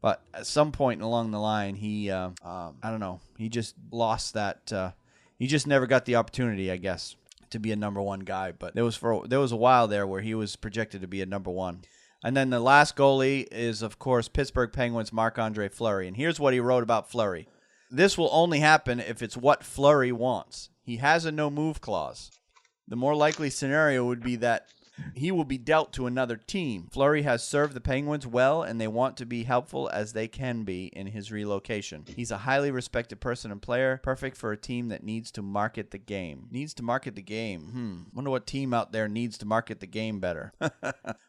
But at some point along the line, he, I don't know, he just lost that. He just never got the opportunity, I guess, to be a number one guy. But there was a while there where he was projected to be a number one. And then the last goalie is, of course, Pittsburgh Penguins' Marc-Andre Fleury. And here's what he wrote about Fleury. This will only happen if it's what Fleury wants. He has a no-move clause. The more likely scenario would be that he will be dealt to another team. Fleury has served the Penguins well, and they want to be helpful as they can be in his relocation. He's a highly respected person and player, perfect for a team that needs to market the game. Needs to market the game. Wonder what team out there needs to market the game better.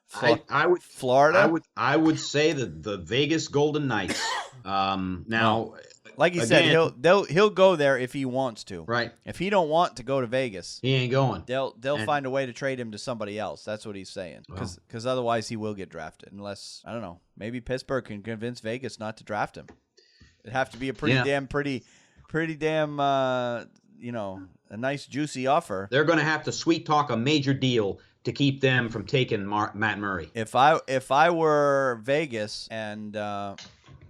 Florida? I would say the Vegas Golden Knights. Now, like he said, he'll go there if he wants to. Right. If he don't want to go to Vegas, he ain't going. They'll find a way to trade him to somebody else. That's what he's saying. Because otherwise he will get drafted. Unless, I don't know, maybe Pittsburgh can convince Vegas not to draft him. It'd have to be a pretty damn a nice juicy offer. They're going to have to sweet talk a major deal to keep them from taking Matt Murray. If I were Vegas and.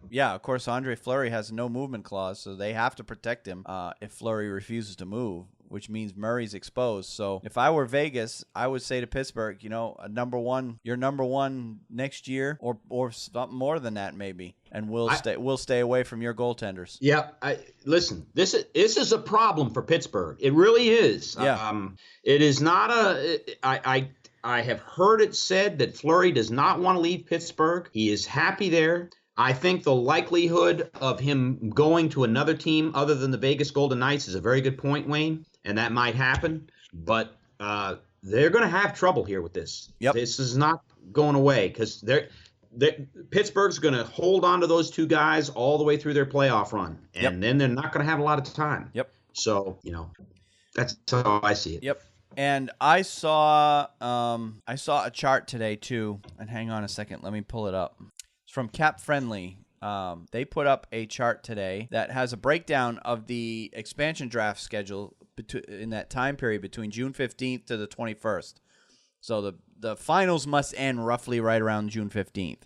Yeah, of course, Andre Fleury has a no movement clause, so they have to protect him if Fleury refuses to move, which means Murray's exposed. So if I were Vegas, I would say to Pittsburgh, you're number one next year, or something more than that maybe, and we'll stay away from your goaltenders. Yeah, listen, this is a problem for Pittsburgh. It really is. Yeah. It is not I have heard it said that Fleury does not want to leave Pittsburgh. He is happy there. I think the likelihood of him going to another team other than the Vegas Golden Knights is a very good point, Wayne, and that might happen. but they're going to have trouble here with this. Yep. This is not going away because Pittsburgh's going to hold on to those two guys all the way through their playoff run, and then they're not going to have a lot of time. Yep. So, that's how I see it. Yep. And I saw a chart today too. And hang on a second, let me pull it up. It's from Cap Friendly. They put up a chart today that has a breakdown of the expansion draft schedule in that time period between June 15th to the 21st. So the finals must end roughly right around June 15th.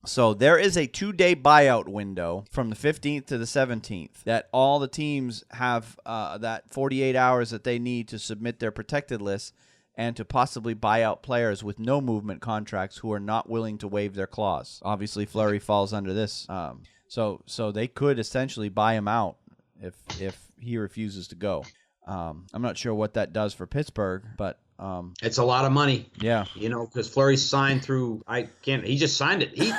So there is a 2-day buyout window from the 15th to the 17th that all the teams have that 48 hours that they need to submit their protected list and to possibly buy out players with no movement contracts who are not willing to waive their clause. Obviously, Fleury falls under this. So they could essentially buy him out if he refuses to go. I'm not sure what that does for Pittsburgh, but it's a lot of money. Yeah. Because Fleury signed through he just signed it.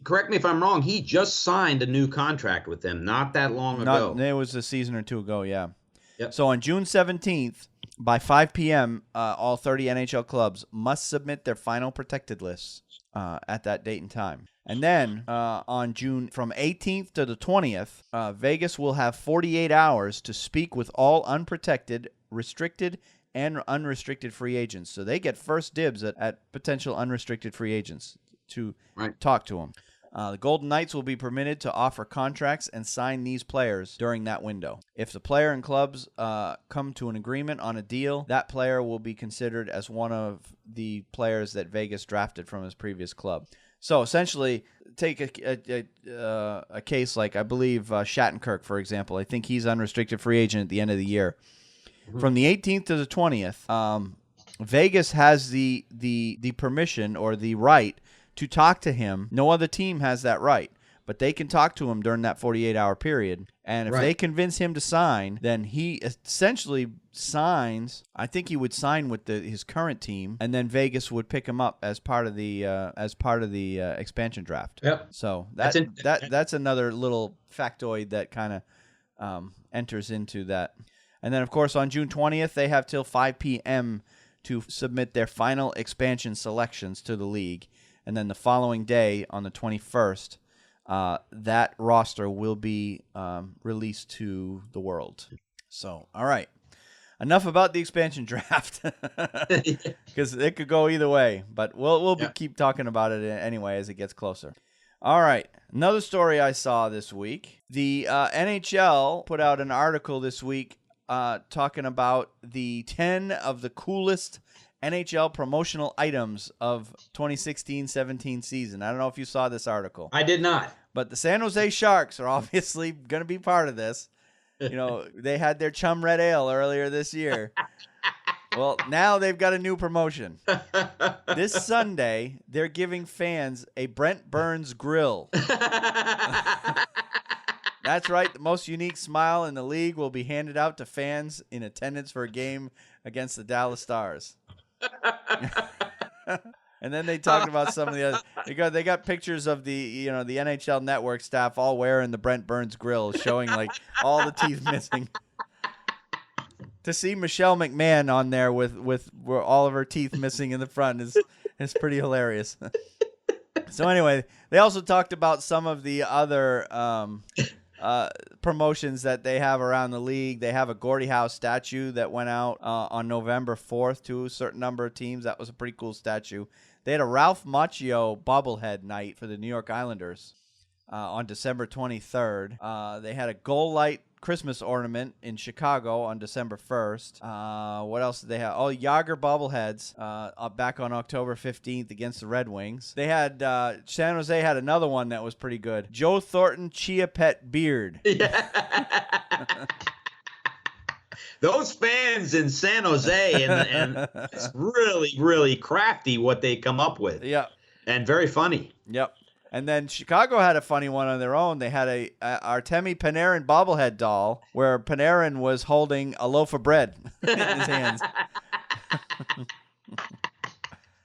Correct me if I'm wrong, he just signed a new contract with them not that long ago. It was a season or two ago, yeah. Yep. So on June 17th, by 5 p.m., all 30 NHL clubs must submit their final protected lists at that date and time. And then on June from 18th to the 20th, Vegas will have 48 hours to speak with all unprotected, restricted, and unrestricted free agents. So they get first dibs at potential unrestricted free agents to talk to them. The Golden Knights will be permitted to offer contracts and sign these players during that window. If the player and clubs come to an agreement on a deal, that player will be considered as one of the players that Vegas drafted from his previous club. So essentially, take a case like, I believe, Shattenkirk, for example. I think he's unrestricted free agent at the end of the year. Mm-hmm. From the 18th to the 20th, Vegas has the permission or the right to talk to him. No other team has that right, but they can talk to him during that 48-hour period. And if they convince him to sign, then he essentially signs. I think he would sign with his current team, and then Vegas would pick him up as part of the expansion draft. Yep. So that's another little factoid that kind of enters into that. And then, of course, on June 20th, they have till 5 p.m. to submit their final expansion selections to the league. And then the following day, on the 21st, that roster will be released to the world. So, all right. Enough about the expansion draft, because it could go either way. But we'll keep talking about it anyway as it gets closer. All right. Another story I saw this week. The NHL put out an article this week talking about the 10 of the coolest NHL promotional items of 2016-17 season. I don't know if you saw this article. I did not. But the San Jose Sharks are obviously going to be part of this. They had their Chum Red Ale earlier this year. Well, now they've got a new promotion. This Sunday, they're giving fans a Brent Burns grill. That's right. The most unique smile in the league will be handed out to fans in attendance for a game against the Dallas Stars. And then they talked about some of the other. They got pictures of the NHL Network staff all wearing the Brent Burns grill, showing like all the teeth missing. To see Michelle McMahon on there with all of her teeth missing in the front is pretty hilarious. So anyway, they also talked about some of the other promotions that they have around the league. They have a Gordie Howe statue that went out on November 4th to a certain number of teams. That was a pretty cool statue. They had a Ralph Macchio bobblehead night for the New York Islanders on December 23rd. They had a Goal Light Christmas ornament in Chicago on December 1st. What else did they have? Oh, Yager bobbleheads back on October 15th against the Red Wings. They had San Jose had another one that was pretty good. Joe Thornton Chia Pet beard. Yeah. Those fans in San Jose and it's really, really crafty what they come up with. Yeah. And very funny. Yep. And then Chicago had a funny one on their own. They had a Artemi Panarin bobblehead doll where Panarin was holding a loaf of bread in his hands.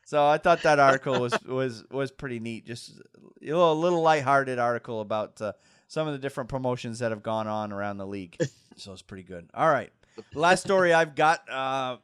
So I thought that article was pretty neat. Just a little lighthearted article about some of the different promotions that have gone on around the league. So it's pretty good. All right. The last story I've got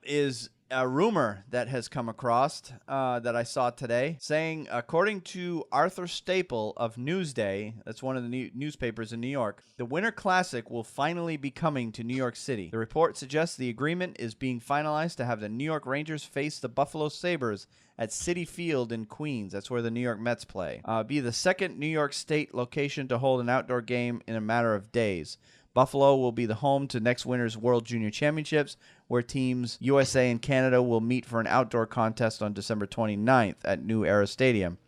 is a rumor that has come across that I saw today, saying, according to Arthur Staple of Newsday, that's one of the newspapers in New York, the Winter Classic will finally be coming to New York City. The report suggests the agreement is being finalized to have the New York Rangers face the Buffalo Sabres at Citi Field in Queens. That's where the New York Mets play. Be the second New York State location to hold an outdoor game in a matter of days. Buffalo will be the home to next winter's World Junior Championships, where teams USA and Canada will meet for an outdoor contest on December 29th at New Era Stadium,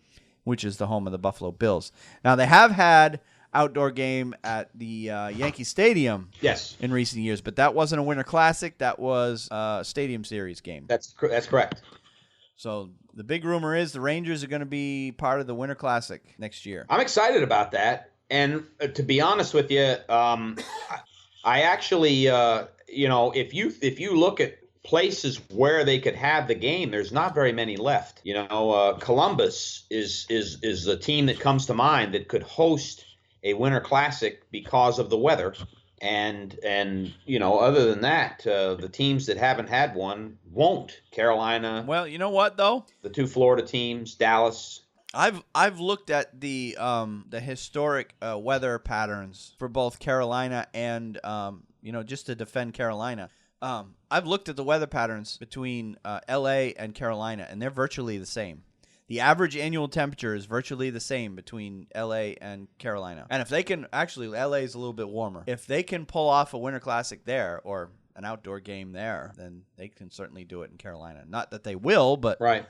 which is the home of the Buffalo Bills. Now, they have had outdoor game at the Yankee Stadium in recent years, but that wasn't a Winter Classic. That was a Stadium Series game. That's correct. So the big rumor is the Rangers are going to be part of the Winter Classic next year. I'm excited about that. And to be honest with you, I actually, if you look at places where they could have the game, there's not very many left. Columbus is the team that comes to mind that could host a Winter Classic because of the weather. And other than that, the teams that haven't had one won't. Carolina. Well, you know what though? The two Florida teams, Dallas. I've looked at the historic weather patterns for both Carolina and just to defend Carolina. I've looked at the weather patterns between LA and Carolina, and they're virtually the same. The average annual temperature is virtually the same between LA and Carolina. And if they can, actually, LA is a little bit warmer. If they can pull off a Winter Classic there or an outdoor game there, then they can certainly do it in Carolina. Not that they will, but right.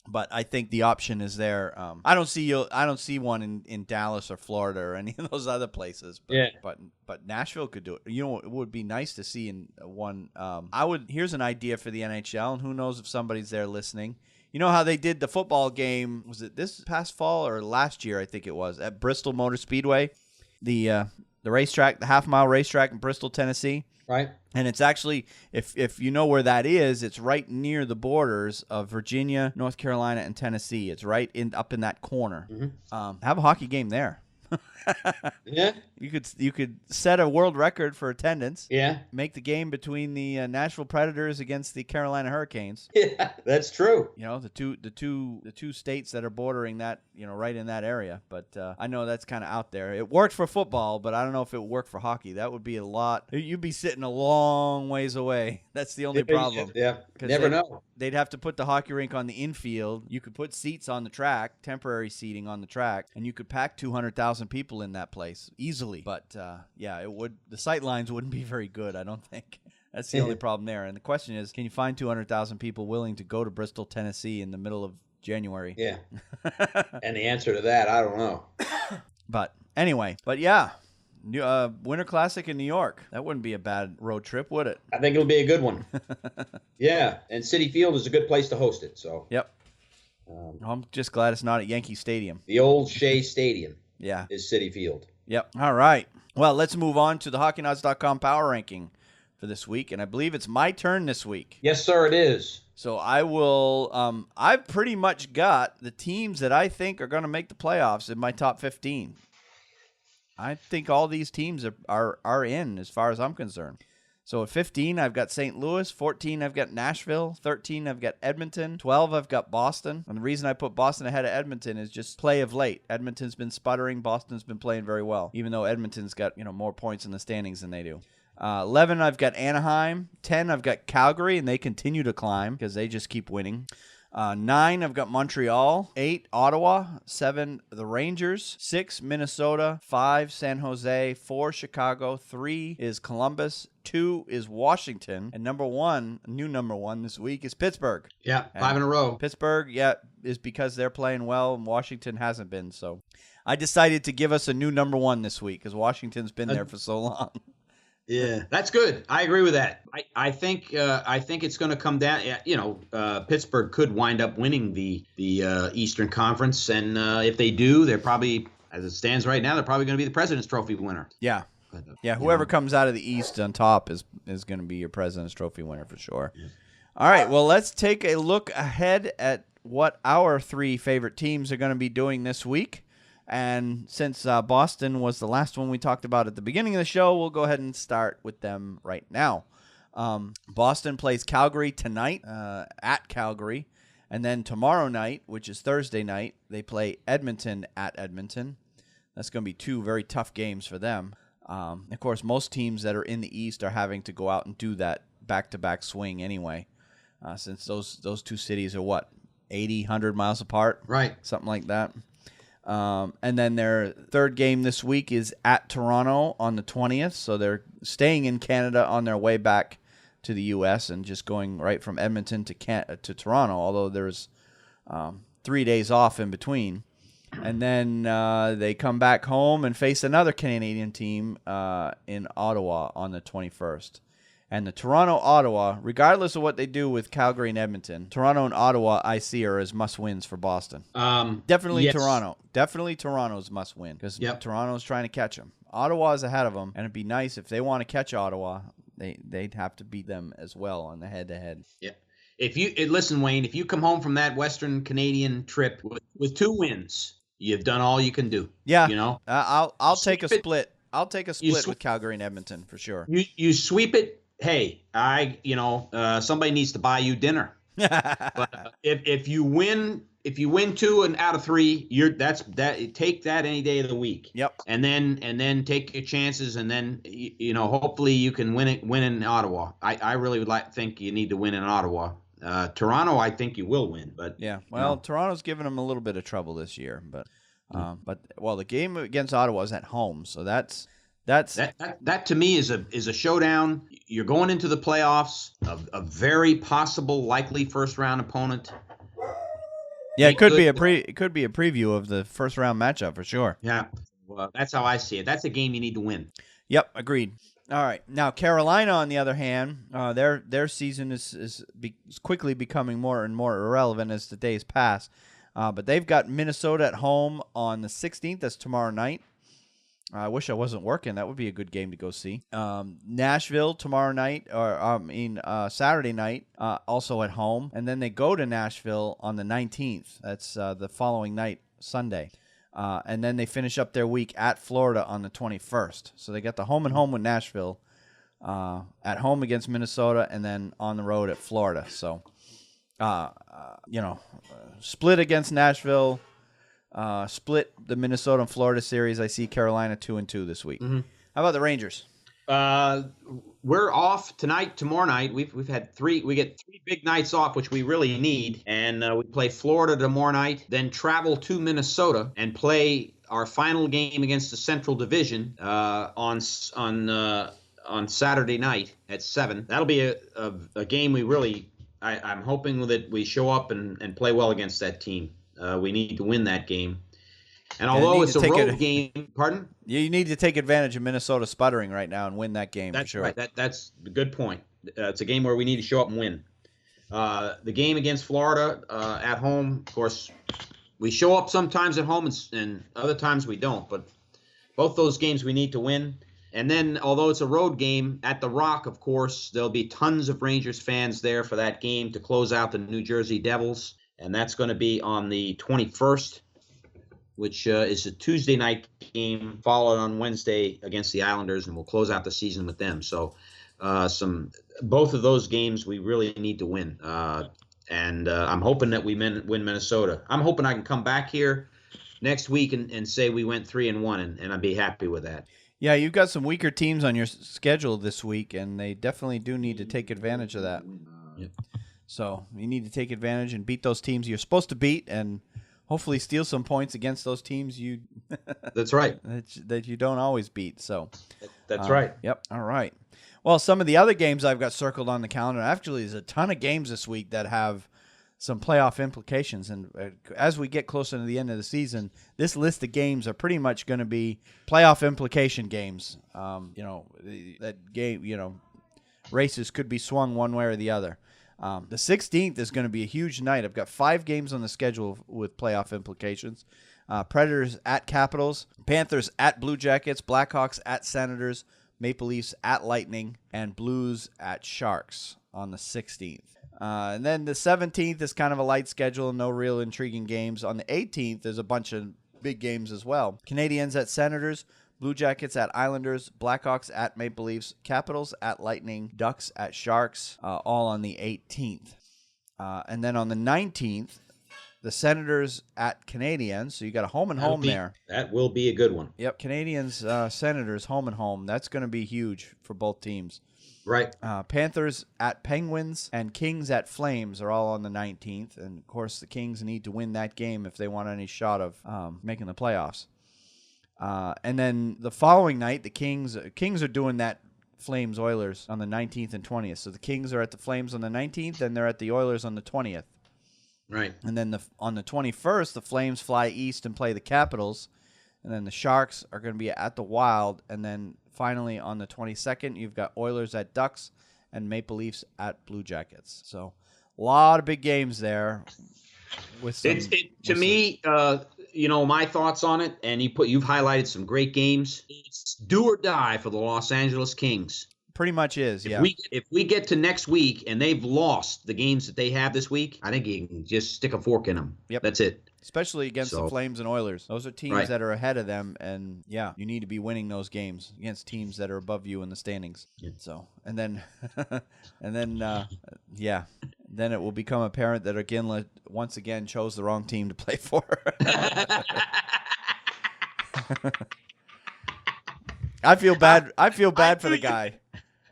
But I think the option is there. I don't see one in Dallas or Florida or any of those other places. But, but Nashville could do it. It would be nice to see in one. Here's an idea for the NHL, and who knows if somebody's there listening. You know how they did the football game? Was it this past fall or last year? I think it was at Bristol Motor Speedway, the racetrack, the half-mile racetrack in Bristol, Tennessee. Right. And it's actually, if you know where that is, it's right near the borders of Virginia, North Carolina, and Tennessee. It's right up in that corner. Mm-hmm. Have a hockey game there. Yeah. You could set a world record for attendance. Yeah. Make the game between the Nashville Predators against the Carolina Hurricanes. Yeah, that's true. The two states that are bordering that, right in that area. But I know that's kind of out there. It worked for football, but I don't know if it would work for hockey. That would be a lot. You'd be sitting a long ways away. That's the only problem. Yeah. Never know. They'd have to put the hockey rink on the infield. You could put seats on the track, temporary seating on the track, and you could pack 200,000 people in that place easily. But it would. The sight lines wouldn't be very good, I don't think. That's the only problem there. And the question is, can you find 200,000 people willing to go to Bristol, Tennessee in the middle of January? Yeah. And the answer to that, I don't know. But anyway, yeah. Winter Classic in New York. That wouldn't be a bad road trip, would it? I think it'll be a good one. Yeah, and Citi Field is a good place to host it. So. Yep. I'm just glad it's not at Yankee Stadium. The old Shea Stadium. Yeah. Is Citi Field. Yep. All right. Well, let's move on to the HockeyNods.com power ranking for this week, and I believe it's my turn this week. Yes, sir, it is. So I will. I've pretty much got the teams that I think are going to make the playoffs in my top 15. I think all these teams are in as far as I'm concerned. So at 15, I've got St. Louis. 14, I've got Nashville. 13, I've got Edmonton. 12, I've got Boston. And the reason I put Boston ahead of Edmonton is just play of late. Edmonton's been sputtering. Boston's been playing very well, even though Edmonton's got more points in the standings than they do. 11, I've got Anaheim. 10, I've got Calgary, and they continue to climb because they just keep winning. 9, I've got Montreal. 8, Ottawa. 7, the Rangers. 6, Minnesota. 5, San Jose. 4, Chicago. 3 is Columbus. 2 is Washington. And number 1, new number 1 this week is Pittsburgh. Yeah, and 5 in a row. Pittsburgh, is because they're playing well, and Washington hasn't been. So I decided to give us a new number 1 this week because Washington's been there for so long. Yeah, that's good. I agree with that. I think it's going to come down. Pittsburgh could wind up winning the Eastern Conference, and if they do, they're probably, as it stands right now, they're probably going to be the President's Trophy winner. Yeah, whoever comes out of the East on top is going to be your President's Trophy winner for sure. Yeah. All right, well, let's take a look ahead at what our 3 favorite teams are going to be doing this week. And since Boston was the last one we talked about at the beginning of the show, we'll go ahead and start with them right now. Boston plays Calgary tonight at Calgary. And then tomorrow night, which is Thursday night, they play Edmonton at Edmonton. That's going to be two very tough games for them. Of course, most teams that are in the East are having to go out and do that back-to-back swing anyway, since those two cities are, 80, 100 miles apart? Right. Something like that. And then their third game this week is at Toronto on the 20th, so they're staying in Canada on their way back to the U.S. and just going right from Edmonton to Toronto, although there's 3 days off in between. And then they come back home and face another Canadian team in Ottawa on the 21st. And the Toronto-Ottawa, regardless of what they do with Calgary and Edmonton, Toronto and Ottawa, I see, are as must-wins for Boston. Definitely yes. Toronto. Definitely Toronto's must-win because Toronto's trying to catch them. Ottawa's ahead of them, and it'd be nice if they want to catch Ottawa, they'd have to beat them as well on the head-to-head. Yeah. Listen, Wayne, if you come home from that Western Canadian trip with 2 wins, you've done all you can do. Yeah. You know? I'll take a split. I'll take a split with Calgary and Edmonton for sure. You sweep it. Hey, somebody needs to buy you dinner. But if you win 2 out of 3, take that any day of the week. Yep. And then take your chances, and then hopefully you can win in Ottawa. I really would think you need to win in Ottawa. Toronto, I think you will win, but yeah. Well, Toronto's given them a little bit of trouble this year, but the game against Ottawa is at home, so that to me is a showdown. You're going into the playoffs, a very possible, likely first round opponent. Yeah, it could be a preview of the first round matchup for sure. Yeah, well, that's how I see it. That's a game you need to win. Yep, agreed. All right, now Carolina, on the other hand, their season is quickly becoming more and more irrelevant as the days pass. But they've got Minnesota at home on the 16th. That's tomorrow night. I wish I wasn't working. That would be a good game to go see. Nashville tomorrow night, Saturday night, also at home. And then they go to Nashville on the 19th. That's the following night, Sunday. And then they finish up their week at Florida on the 21st. So they got the home and home with Nashville, at home against Minnesota, and then on the road at Florida. So, split against Nashville. Split the Minnesota and Florida series. I see Carolina 2-2 this week. Mm-hmm. How about the Rangers? We're off tonight, tomorrow night. We've had 3. We get 3 big nights off, which we really need. And we play Florida tomorrow night, then travel to Minnesota and play our final game against the Central Division on Saturday night at 7. That'll be a game we really. I'm hoping that we show up and play well against that team. We need to win that game. And although it's a road game, pardon? You need to take advantage of Minnesota sputtering right now and win that game. That's for sure. Right. That's a good point. It's a game where we need to show up and win. The game against Florida at home, of course, we show up sometimes at home and other times we don't. But both those games we need to win. And then, although it's a road game, at the Rock, of course, there'll be tons of Rangers fans there for that game to close out the New Jersey Devils. And that's going to be on the 21st, which is a Tuesday night game, followed on Wednesday against the Islanders, and we'll close out the season with them. So both of those games we really need to win. And I'm hoping that we win Minnesota. I'm hoping I can come back here next week and say we went 3-1, and I'd be happy with that. Yeah, you've got some weaker teams on your schedule this week, and they definitely do need to take advantage of that. Yep. So you need to take advantage and beat those teams you're supposed to beat, and hopefully steal some points against those teams you. That's right. that you don't always beat. So. That's right. Yep. All right. Well, some of the other games I've got circled on the calendar. Actually, there's a ton of games this week that have some playoff implications, and as we get closer to the end of the season, this list of games are pretty much going to be playoff implication games. That game. Races could be swung one way or the other. The 16th is going to be a huge night. I've got 5 games on the schedule with playoff implications. Predators at Capitals, Panthers at Blue Jackets, Blackhawks at Senators, Maple Leafs at Lightning, and Blues at Sharks on the 16th. And then the 17th is kind of a light schedule, no real intriguing games. On the 18th, there's a bunch of big games as well. Canadiens at Senators, Blue Jackets at Islanders, Blackhawks at Maple Leafs, Capitals at Lightning, Ducks at Sharks, all on the 18th. And then on the 19th, the Senators at Canadiens. So you got a home and home there. That will be a good one. Yep, Canadiens, Senators, home and home. That's going to be huge for both teams. Right. Panthers at Penguins and Kings at Flames are all on the 19th. And, of course, the Kings need to win that game if they want any shot of making the playoffs. And then the following night, the Kings are doing that Flames-Oilers on the 19th and 20th. So the Kings are at the Flames on the 19th, and they're at the Oilers on the 20th. Right. And then on the 21st, the Flames fly east and play the Capitals. And then the Sharks are going to be at the Wild. And then finally on the 22nd, you've got Oilers at Ducks and Maple Leafs at Blue Jackets. So a lot of big games there. With some, my thoughts on it, and you've highlighted some great games. It's do or die for the Los Angeles Kings. Pretty much is, yeah. If we get to next week and they've lost the games that they have this week, I think you can just stick a fork in them. Yep. That's it. Especially against the Flames and Oilers. Those are teams that are ahead of them, and yeah, you need to be winning those games against teams that are above you in the standings. Yeah. So, and then then it will become apparent that Iginla once again chose the wrong team to play for. I feel bad for the guy.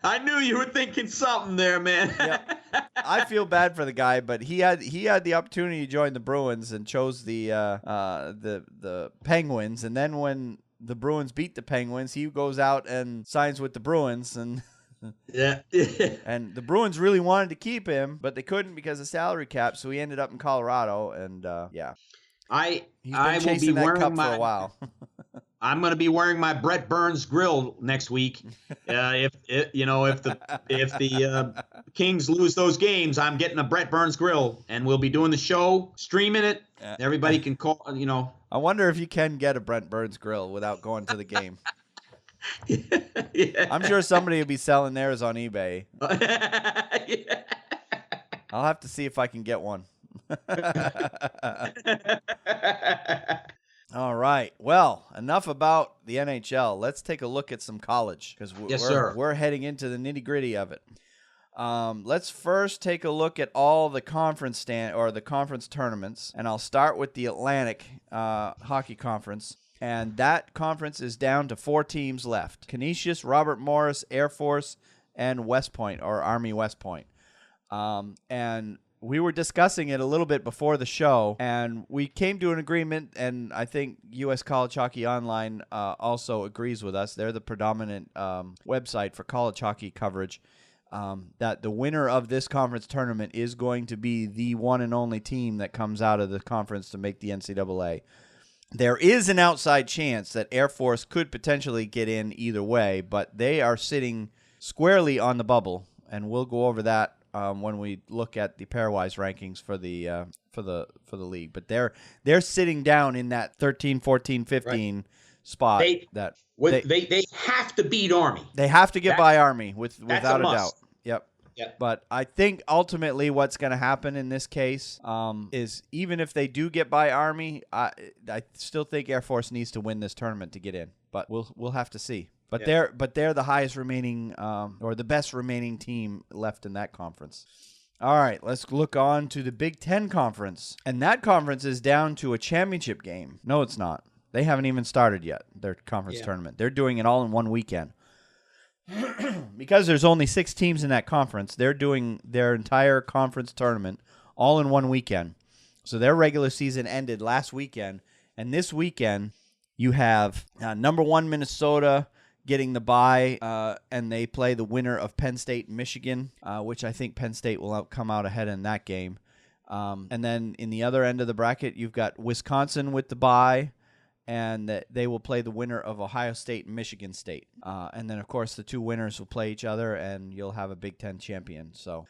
I knew you were thinking something there, man. Yep. I feel bad for the guy, but he had the opportunity to join the Bruins and chose the Penguins, and then when the Bruins beat the Penguins, he goes out and signs with the Bruins, and yeah. And the Bruins really wanted to keep him, but they couldn't because of salary cap, so he ended up in Colorado, and I will be wearing that cup for a while. I'm going to be wearing my Brett Burns grill next week. If the Kings lose those games, I'm getting a Brett Burns grill, and we'll be doing the show, streaming it. Everybody can call. I wonder if you can get a Brett Burns grill without going to the game. Yeah. I'm sure somebody will be selling theirs on eBay. Yeah. I'll have to see if I can get one. All right. Well, enough about the NHL. Let's take a look at some college because we're heading into the nitty-gritty of it. Let's first take a look at all the conference conference tournaments, and I'll start with the Atlantic Hockey Conference. And that conference is down to 4 teams left: Canisius, Robert Morris, Air Force, and West Point, or Army West Point. And we were discussing it a little bit before the show, and we came to an agreement, and I think U.S. College Hockey Online also agrees with us. They're the predominant website for college hockey coverage, that the winner of this conference tournament is going to be the one and only team that comes out of the conference to make the NCAA. There is an outside chance that Air Force could potentially get in either way, but they are sitting squarely on the bubble, and we'll go over that when we look at the pairwise rankings for the league. But they're sitting down in that 13, 14, 15 spot. They have to beat Army. They have to get by Army without a doubt. Yep. Yep. But I think ultimately what's going to happen in this case is even if they do get by Army, I still think Air Force needs to win this tournament to get in. But we'll have to see. But they're the highest remaining or the best remaining team left in that conference. All right, let's look on to the Big Ten Conference. And that conference is down to a championship game. No, it's not. They haven't even started yet, their conference tournament. They're doing it all in one weekend. Because there's only 6 teams in that conference, they're doing their entire conference tournament all in one weekend. So their regular season ended last weekend. And this weekend, you have number 1 Minnesota getting the bye, and they play the winner of Penn State and Michigan, which I think Penn State will come out ahead in that game. And then in the other end of the bracket, you've got Wisconsin with the bye, and they will play the winner of Ohio State and Michigan State. And then, of course, the 2 winners will play each other, and you'll have a Big Ten champion. So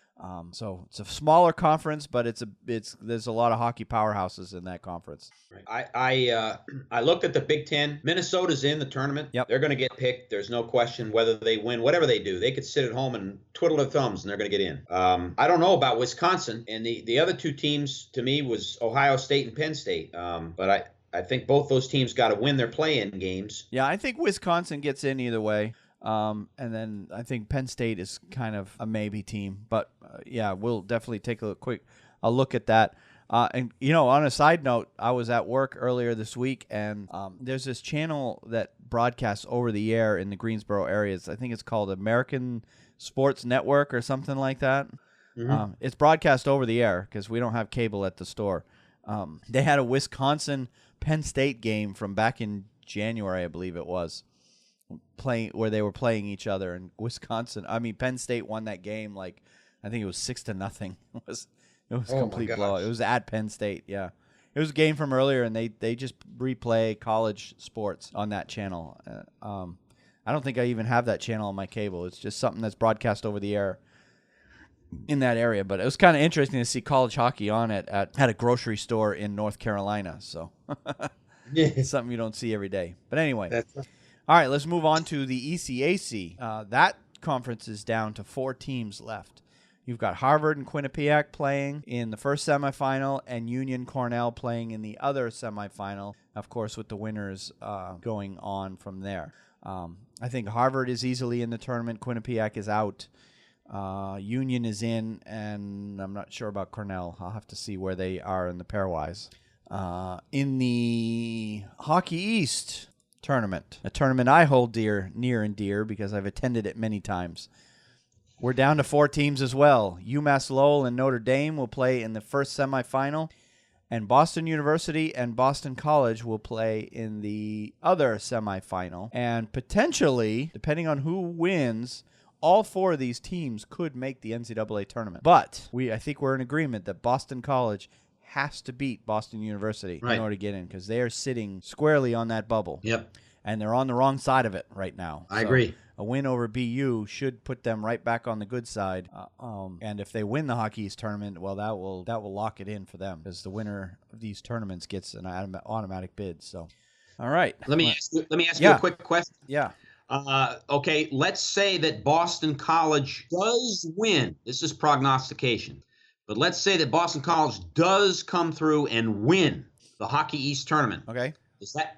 it's a smaller conference, but there's a lot of hockey powerhouses in that conference. I looked at the Big Ten. Minnesota's in the tournament. Yep. They're going to get picked. There's no question whether they win. Whatever they do, they could sit at home and twiddle their thumbs, and they're going to get in. I don't know about Wisconsin. And the other 2 teams, to me, was Ohio State and Penn State. But I think both those teams got to win their play-in games. Yeah, I think Wisconsin gets in either way. And then I think Penn State is kind of a maybe team. But, yeah, we'll definitely take a look at that. And, on a side note, I was at work earlier this week, and there's this channel that broadcasts over the air in the Greensboro areas. I think it's called MSG Sports Network or something like that. Mm-hmm. It's broadcast over the air because we don't have cable at the store. They had a Wisconsin-Penn State game from back in January, I believe it was, where they were playing each other. And Penn State won that game I think it was 6-0. It was a complete blowout. It was at Penn State, yeah. It was a game from earlier, and they just replay college sports on that channel. I don't think I even have that channel on my cable. It's just something that's broadcast over the air in that area. But it was kind of interesting to see college hockey on it at a grocery store in North Carolina. So it's something you don't see every day. But anyway, all right, let's move on to the ECAC. That conference is down to 4 teams left. You've got Harvard and Quinnipiac playing in the first semifinal and Union Cornell playing in the other semifinal, of course, with the winners going on from there. I think Harvard is easily in the tournament. Quinnipiac is out. Union is in, and I'm not sure about Cornell. I'll have to see where they are in the pairwise. In the Hockey East tournament, a tournament I hold near and dear because I've attended it many times, we're down to 4 teams as well. UMass Lowell and Notre Dame will play in the first semifinal, and Boston University and Boston College will play in the other semifinal. And potentially, depending on who wins, all 4 of these teams could make the NCAA tournament. But I think we're in agreement that Boston College has to beat Boston University in order to get in because they are sitting squarely on that bubble. Yep. And they're on the wrong side of it right now. I agree. A win over BU should put them right back on the good side. And if they win the Hockey East tournament, well, that will lock it in for them because the winner of these tournaments gets an automatic bid. So, all right. Let me ask you a quick question. Yeah. Okay, let's say that Boston College does win. This is prognostication. But let's say that Boston College does come through and win the Hockey East tournament. Okay.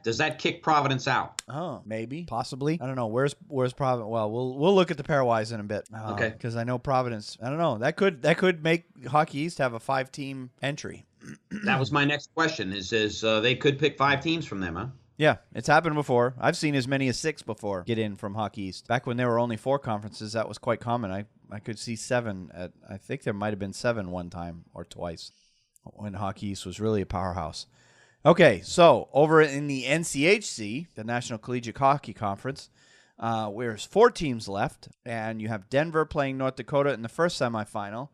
Does that kick Providence out? Oh, maybe, possibly. I don't know. Where's Providence? Well, we'll look at the pairwise in a bit. Okay. Because I know Providence. I don't know. That could make Hockey East have a 5-team entry. That was my next question. Is they could pick 5 teams from them, huh? Yeah, it's happened before. I've seen as many as 6 before get in from Hockey East. Back when there were only 4 conferences, that was quite common. I could see 7. I think there might have been 7 one time or twice when Hockey East was really a powerhouse. Okay, so over in the NCHC, the National Collegiate Hockey Conference, there's 4 teams left, and you have Denver playing North Dakota in the first semifinal,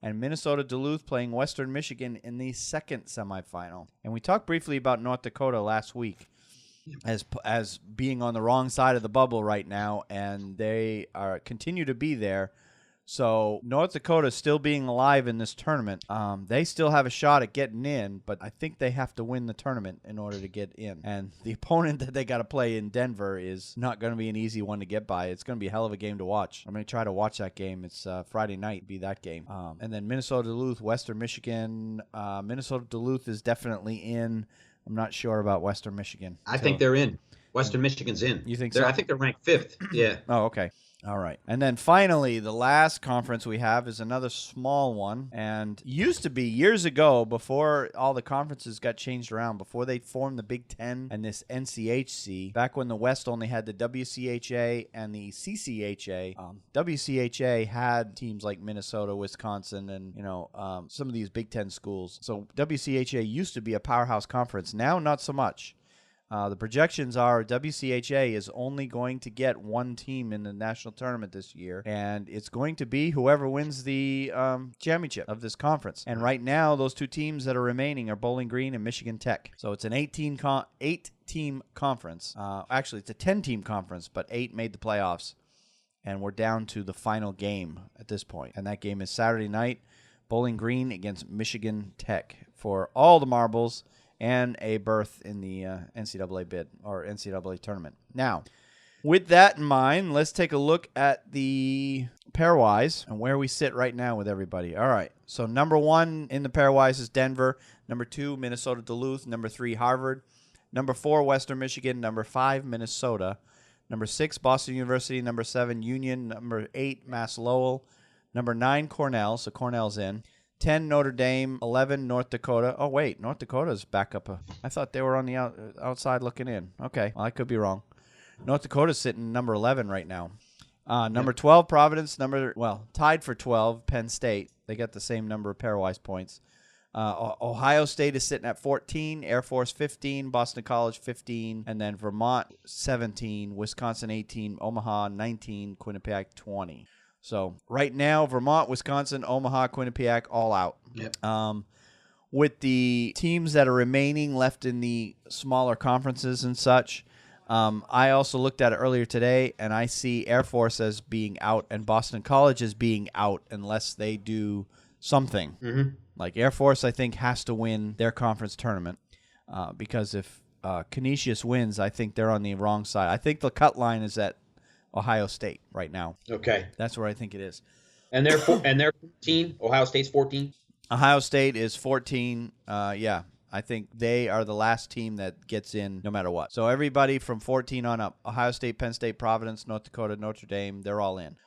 and Minnesota Duluth playing Western Michigan in the second semifinal. And we talked briefly about North Dakota last week as being on the wrong side of the bubble right now, and they continue to be there. So North Dakota still being alive in this tournament. They still have a shot at getting in, but I think they have to win the tournament in order to get in. And the opponent that they got to play in Denver is not going to be an easy one to get by. It's going to be a hell of a game to watch. I'm going to try to watch that game. It's Friday night, be that game. And then Minnesota Duluth, Western Michigan. Minnesota Duluth is definitely in. I'm not sure about Western Michigan. I think they're in. Western Michigan's in. You think so? I think they're ranked 5th. Yeah. Oh, okay. All right. And then finally, the last conference we have is another small one. And used to be years ago, before all the conferences got changed around, before they formed the Big Ten and this NCHC, back when the West only had the WCHA and the CCHA, WCHA had teams like Minnesota, Wisconsin, and, some of these Big Ten schools. So WCHA used to be a powerhouse conference. Now, not so much. The projections are WCHA is only going to get 1 team in the national tournament this year, and it's going to be whoever wins the championship of this conference. And right now, those 2 teams that are remaining are Bowling Green and Michigan Tech. So it's an 8-team conference. Actually, it's a 10-team conference, but 8 made the playoffs, and we're down to the final game at this point. And that game is Saturday night, Bowling Green against Michigan Tech for all the marbles and a berth in the NCAA bid or NCAA tournament. Now, with that in mind, let's take a look at the pairwise and where we sit right now with everybody. All right, so number 1 in the pairwise is Denver. Number 2, Minnesota Duluth. Number 3, Harvard. Number 4, Western Michigan. Number 5, Minnesota. Number 6, Boston University. Number 7, Union. Number 8, Mass Lowell. Number 9, Cornell. So Cornell's in. 10, Notre Dame. 11, North Dakota. Oh, wait. North Dakota's back up. I thought they were on the outside looking in. Okay. Well, I could be wrong. North Dakota's sitting number 11 right now. Number 12, Providence. Tied for 12, Penn State. They got the same number of pairwise points. Ohio State is sitting at 14, Air Force 15, Boston College 15, and then Vermont 17, Wisconsin 18, Omaha 19, Quinnipiac 20. So right now, Vermont, Wisconsin, Omaha, Quinnipiac, all out. Yep. With the teams that are remaining left in the smaller conferences and such, I also looked at it earlier today, and I see Air Force as being out and Boston College as being out unless they do something. Mm-hmm. Like Air Force, I think, has to win their conference tournament because if Canisius wins, I think they're on the wrong side. I think the cut line is at Ohio State right now. Okay. That's where I think it is. And they're 14. Ohio State's 14. Ohio State is 14. Yeah. I think they are the last team that gets in no matter what. So everybody from 14 on up, Ohio State, Penn State, Providence, North Dakota, Notre Dame, they're all in.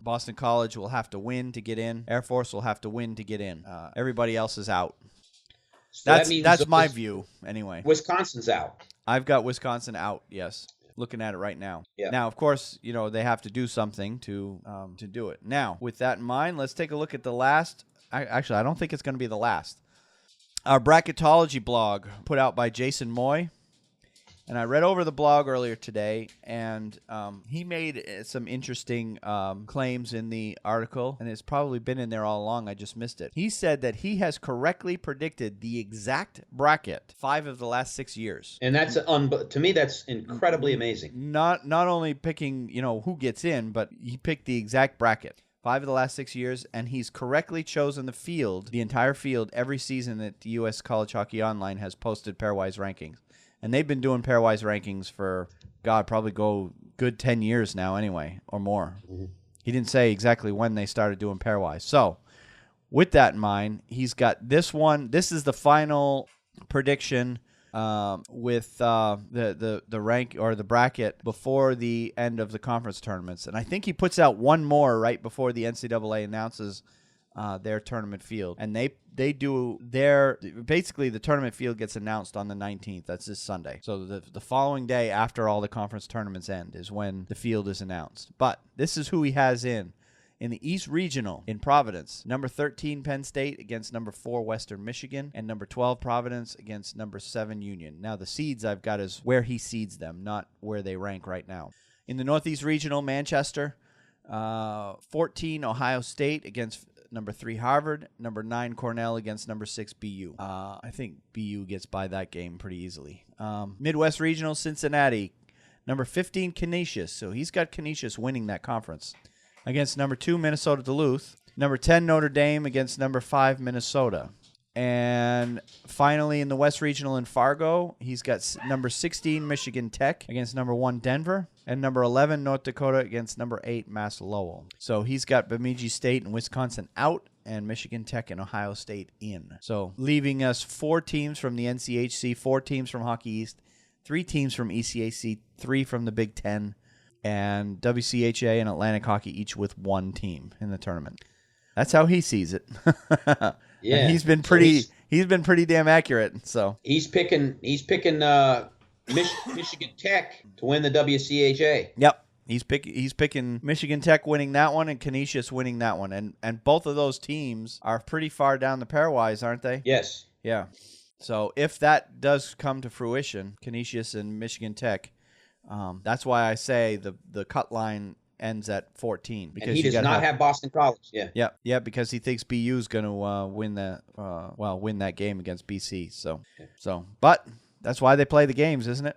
Boston College will have to win to get in. Air Force will have to win to get in. Everybody else is out. So that's my view anyway. Wisconsin's out. I've got Wisconsin out, yes. Looking at it right now. Yeah. Now, of course, they have to do something to do it. Now, with that in mind, let's take a look at the last. Actually, I don't think it's going to be the last. Our bracketology blog put out by Jason Moy. And I read over the blog earlier today, and he made some interesting claims in the article, and it's probably been in there all along. I just missed it. He said that he has correctly predicted the exact bracket 5 of the last 6 years. And that's to me, that's incredibly amazing. Not only picking who gets in, but he picked the exact bracket. 5 of the last 6 years, and he's correctly chosen the entire field, every season that the U.S. College Hockey Online has posted pairwise rankings. And they've been doing pairwise rankings for, probably go good 10 years now anyway, or more. Mm-hmm. He didn't say exactly when they started doing pairwise. So, with that in mind, he's got this one. This is the final prediction with the rank or the bracket before the end of the conference tournaments. And I think he puts out one more right before the NCAA announces their tournament field. And they do basically the tournament field gets announced on the 19th. That's this Sunday. So the following day after all the conference tournaments end is when the field is announced. But this is who he has in the East Regional in Providence. Number 13 Penn State against number 4 Western Michigan, and number 12 Providence against number 7 Union. Now the seeds I've got is where he seeds them, not where they rank right now. In the Northeast Regional, Manchester, 14 Ohio State against number 3 Harvard, number 9 Cornell against number 6 BU. I think BU gets by that game pretty easily. Midwest Regional, Cincinnati, number 15 Canisius. So he's got Canisius winning that conference against number 2 Minnesota Duluth, number 10 Notre Dame against number 5 Minnesota. And finally in the West Regional in Fargo, he's got number 16 Michigan Tech against number 1 Denver, and number 11 North Dakota against number 8 Mass Lowell. So he's got Bemidji State and Wisconsin out, and Michigan Tech and Ohio State in. So leaving us 4 teams from the NCHC, 4 teams from Hockey East, 3 teams from ECAC, 3 from the Big Ten, and WCHA and Atlantic Hockey each with 1 team in the tournament. That's how he sees it. Yeah, and he's been pretty damn accurate. So he's picking Michigan Tech to win the WCHA. Yep, he's picking Michigan Tech winning that one and Canisius winning that one, and both of those teams are pretty far down the pairwise, aren't they? Yes. Yeah. So if that does come to fruition, Canisius and Michigan Tech, that's why I say the cut line ends at 14 because and he does not have Boston College. Yeah, because he thinks BU is going to win that game against BC. So, but that's why they play the games, isn't it?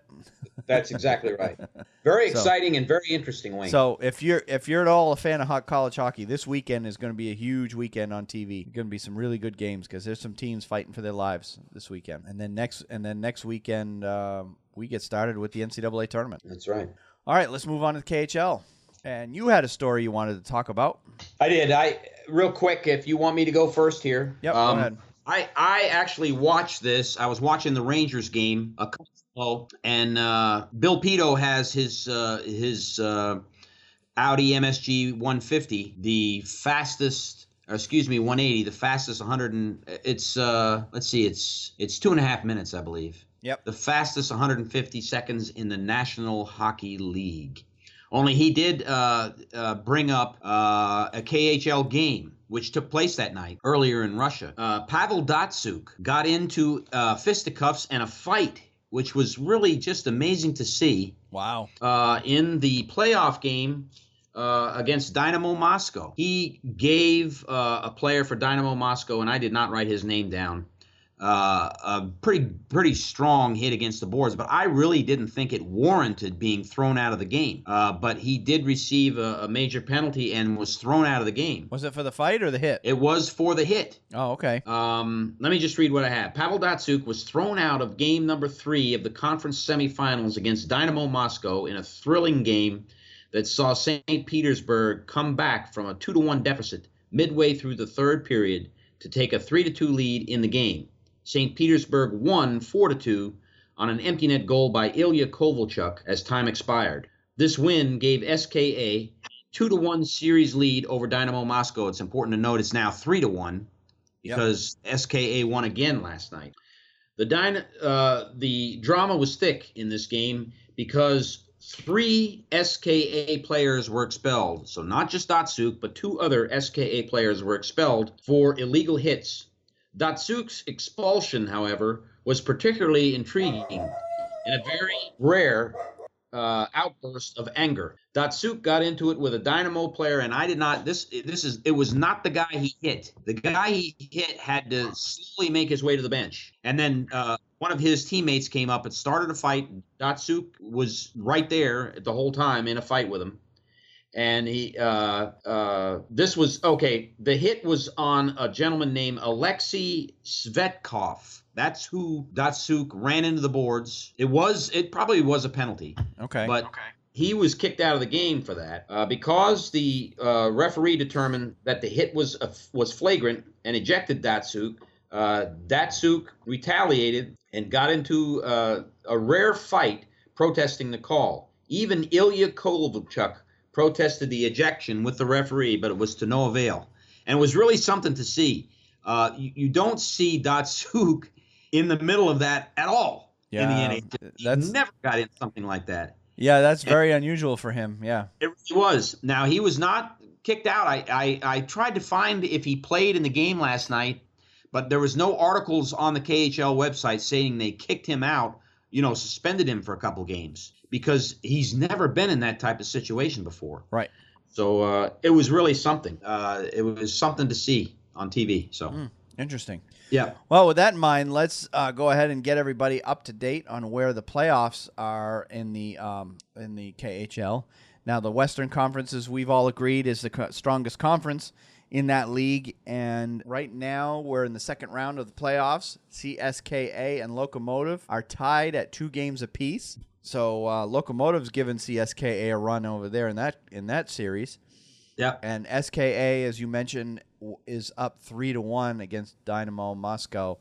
That's exactly right. Very exciting and very interesting, Wayne. So if you're at all a fan of college hockey, this weekend is going to be a huge weekend on TV. It's going to be some really good games because there's some teams fighting for their lives this weekend. And then next weekend we get started with the NCAA tournament. That's right. All right, let's move on to the KHL. And you had a story you wanted to talk about. I did. Real quick, if you want me to go first here. Yep, go ahead. I actually watched this. I was watching the Rangers game a couple ago, and Bill Pito has his Audi MSG 150, the fastest, or excuse me, 180, the fastest 100 and it's let's see, it's 2.5 minutes, I believe. Yep. The fastest 150 seconds in the National Hockey League. Only he did bring up a KHL game, which took place that night earlier in Russia. Pavel Datsyuk got into fisticuffs and a fight, which was really just amazing to see. Wow. In the playoff game against Dynamo Moscow. He gave a player for Dynamo Moscow, and I did not write his name down, a pretty strong hit against the boards, but I really didn't think it warranted being thrown out of the game. But he did receive a major penalty and was thrown out of the game. Was it for the fight or the hit? It was for the hit. Oh, okay. Let me just read what I have. Pavel Datsyuk was thrown out of game number 3 of the conference semifinals against Dynamo Moscow in a thrilling game that saw St. Petersburg come back from a 2-1 deficit midway through the third period to take a 3-2 lead in the game. St. Petersburg won 4-2 on an empty net goal by Ilya Kovalchuk as time expired. This win gave SKA 2-1 series lead over Dynamo Moscow. It's important to note it's now 3-1 because SKA won again last night. The drama was thick in this game because 3 SKA players were expelled. So not just Datsyuk, but 2 other SKA players were expelled for illegal hits. Datsyuk's expulsion, however, was particularly intriguing and a very rare outburst of anger. Datsyuk got into it with a Dynamo player, and I did not. It was not the guy he hit. The guy he hit had to slowly make his way to the bench, and then one of his teammates came up and started a fight. Datsyuk was right there the whole time in a fight with him. And this was, okay, the hit was on a gentleman named Alexei Svetkov. That's who Datsyuk ran into the boards. It probably was a penalty. Okay. But he was kicked out of the game for that because the referee determined that the hit was flagrant and ejected Datsyuk. Datsyuk retaliated and got into a rare fight protesting the call. Even Ilya Kovalchuk protested the ejection with the referee, but it was to no avail. And it was really something to see. You don't see Datsyuk in the middle of that at all in the NHL. He never got in something like that. Yeah, that's very unusual for him. Yeah. It really was. Now, he was not kicked out. I tried to find if he played in the game last night, but there was no articles on the KHL website saying they kicked him out, suspended him for a couple games, because he's never been in that type of situation before. Right. So it was really something. It was something to see on TV. So interesting. Yeah. Well, with that in mind, let's go ahead and get everybody up to date on where the playoffs are in the KHL. Now, the Western Conference, as we've all agreed, is the strongest conference in that league, and right now we're in the second round of the playoffs. CSKA and Lokomotiv are tied at 2 games apiece. So Lokomotiv's given CSKA a run over there in that series. Yeah. And SKA, as you mentioned, is up 3-1 against Dynamo Moscow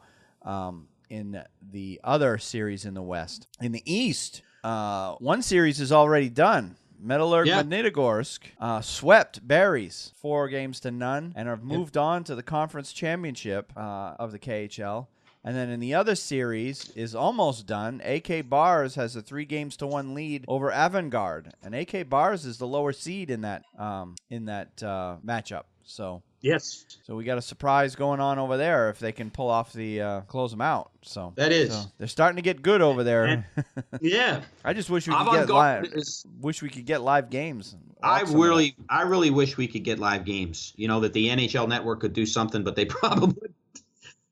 in the other series in the West. In the East, one series is already done. Metallurg Magnitogorsk swept Berries 4-0 and have moved on to the conference championship of the KHL. And then in the other series is almost done. AK Bars has a 3-1 lead over Avangard, and AK Bars is the lower seed in that matchup. So yes, so we got a surprise going on over there if they can pull off the close them out. So that is. So they're starting to get good over there. And, yeah, I just wish we could get live games. I really wish we could get live games. That the NHL Network could do something, but they probably.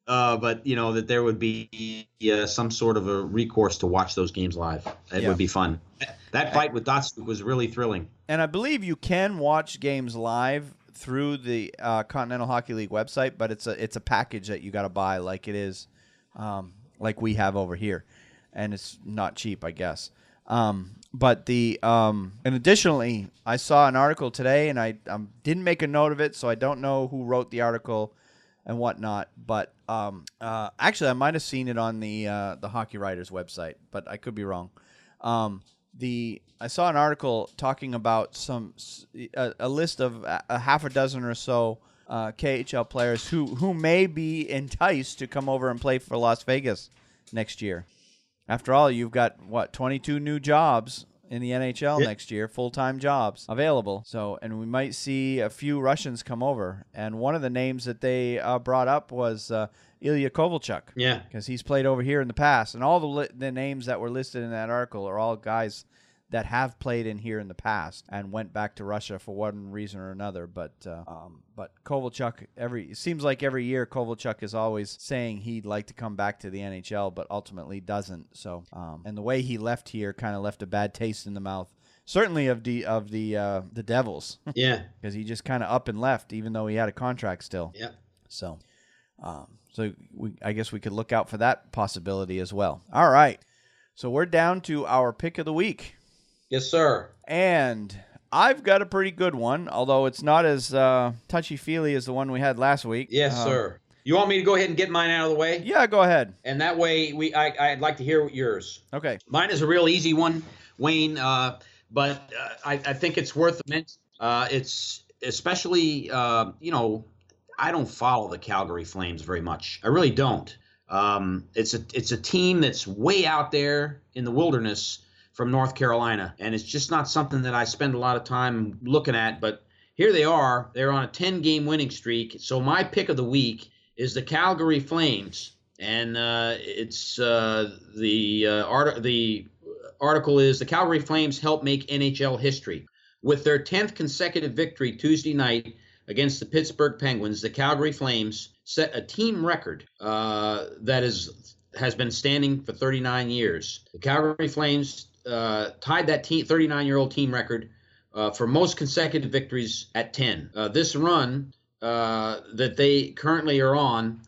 But that there would be some sort of a recourse to watch those games live. It would be fun. That fight with Datsyuk was really thrilling. And I believe you can watch games live through the Continental Hockey League website, but it's a package that you got to buy, like it is, like we have over here, and it's not cheap, I guess. But and additionally, I saw an article today, and I didn't make a note of it, so I don't know who wrote the article. and whatnot. But actually, I might have seen it on the Hockey Writers website, but I could be wrong. I saw an article talking about a list of a half a dozen or so KHL players who may be enticed to come over and play for Las Vegas next year. After all, you've got 22 new jobs in the NHL next year, full-time jobs available. So, and we might see a few Russians come over. And one of the names that they brought up was Ilya Kovalchuk. Yeah, because he's played over here in the past, and all the names that were listed in that article are all guys that have played in here in the past and went back to Russia for one reason or another. But Kovalchuk, it seems like every year Kovalchuk is always saying he'd like to come back to the NHL, but ultimately doesn't. So, and the way he left here kind of left a bad taste in the mouth, certainly of the Devils. Yeah, because he just kind of up and left, even though he had a contract still. Yeah. So, I guess we could look out for that possibility as well. All right. So we're down to our pick of the week. Yes, sir. And I've got a pretty good one, although it's not as touchy-feely as the one we had last week. Yes, sir. You want me to go ahead and get mine out of the way? Yeah, go ahead. And that way, I'd like to hear yours. Okay. Mine is a real easy one, Wayne, but I think it's worth mentioning. It's especially, I don't follow the Calgary Flames very much. I really don't. It's a team that's way out there in the wilderness from North Carolina, and it's just not something that I spend a lot of time looking at. But here they are. They're on a 10-game winning streak. So my pick of the week is the Calgary Flames, and it's the article is the Calgary Flames help make NHL history. With their 10th consecutive victory Tuesday night against the Pittsburgh Penguins, the Calgary Flames set a team record that has been standing for 39 years. The Calgary Flames tied that 39-year-old team record for most consecutive victories at 10. This run that they currently are on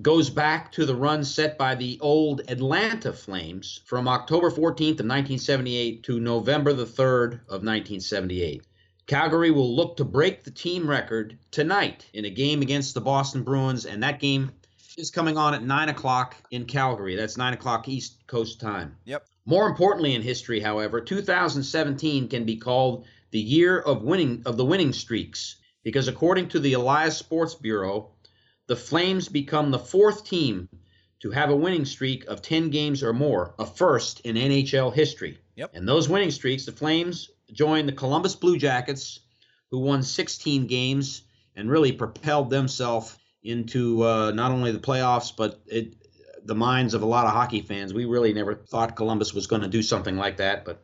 goes back to the run set by the old Atlanta Flames from October 14th of 1978 to November the 3rd of 1978. Calgary will look to break the team record tonight in a game against the Boston Bruins, and that game is coming on at 9 o'clock in Calgary. That's 9 o'clock East Coast time. Yep. More importantly in history, however, 2017 can be called the year of the winning streaks, because according to the Elias Sports Bureau, the Flames become the fourth team to have a winning streak of 10 games or more, a first in NHL history. Yep. And those winning streaks, the Flames joined the Columbus Blue Jackets, who won 16 games and really propelled themselves into not only the playoffs, but the minds of a lot of hockey fans. We really never thought Columbus was going to do something like that. But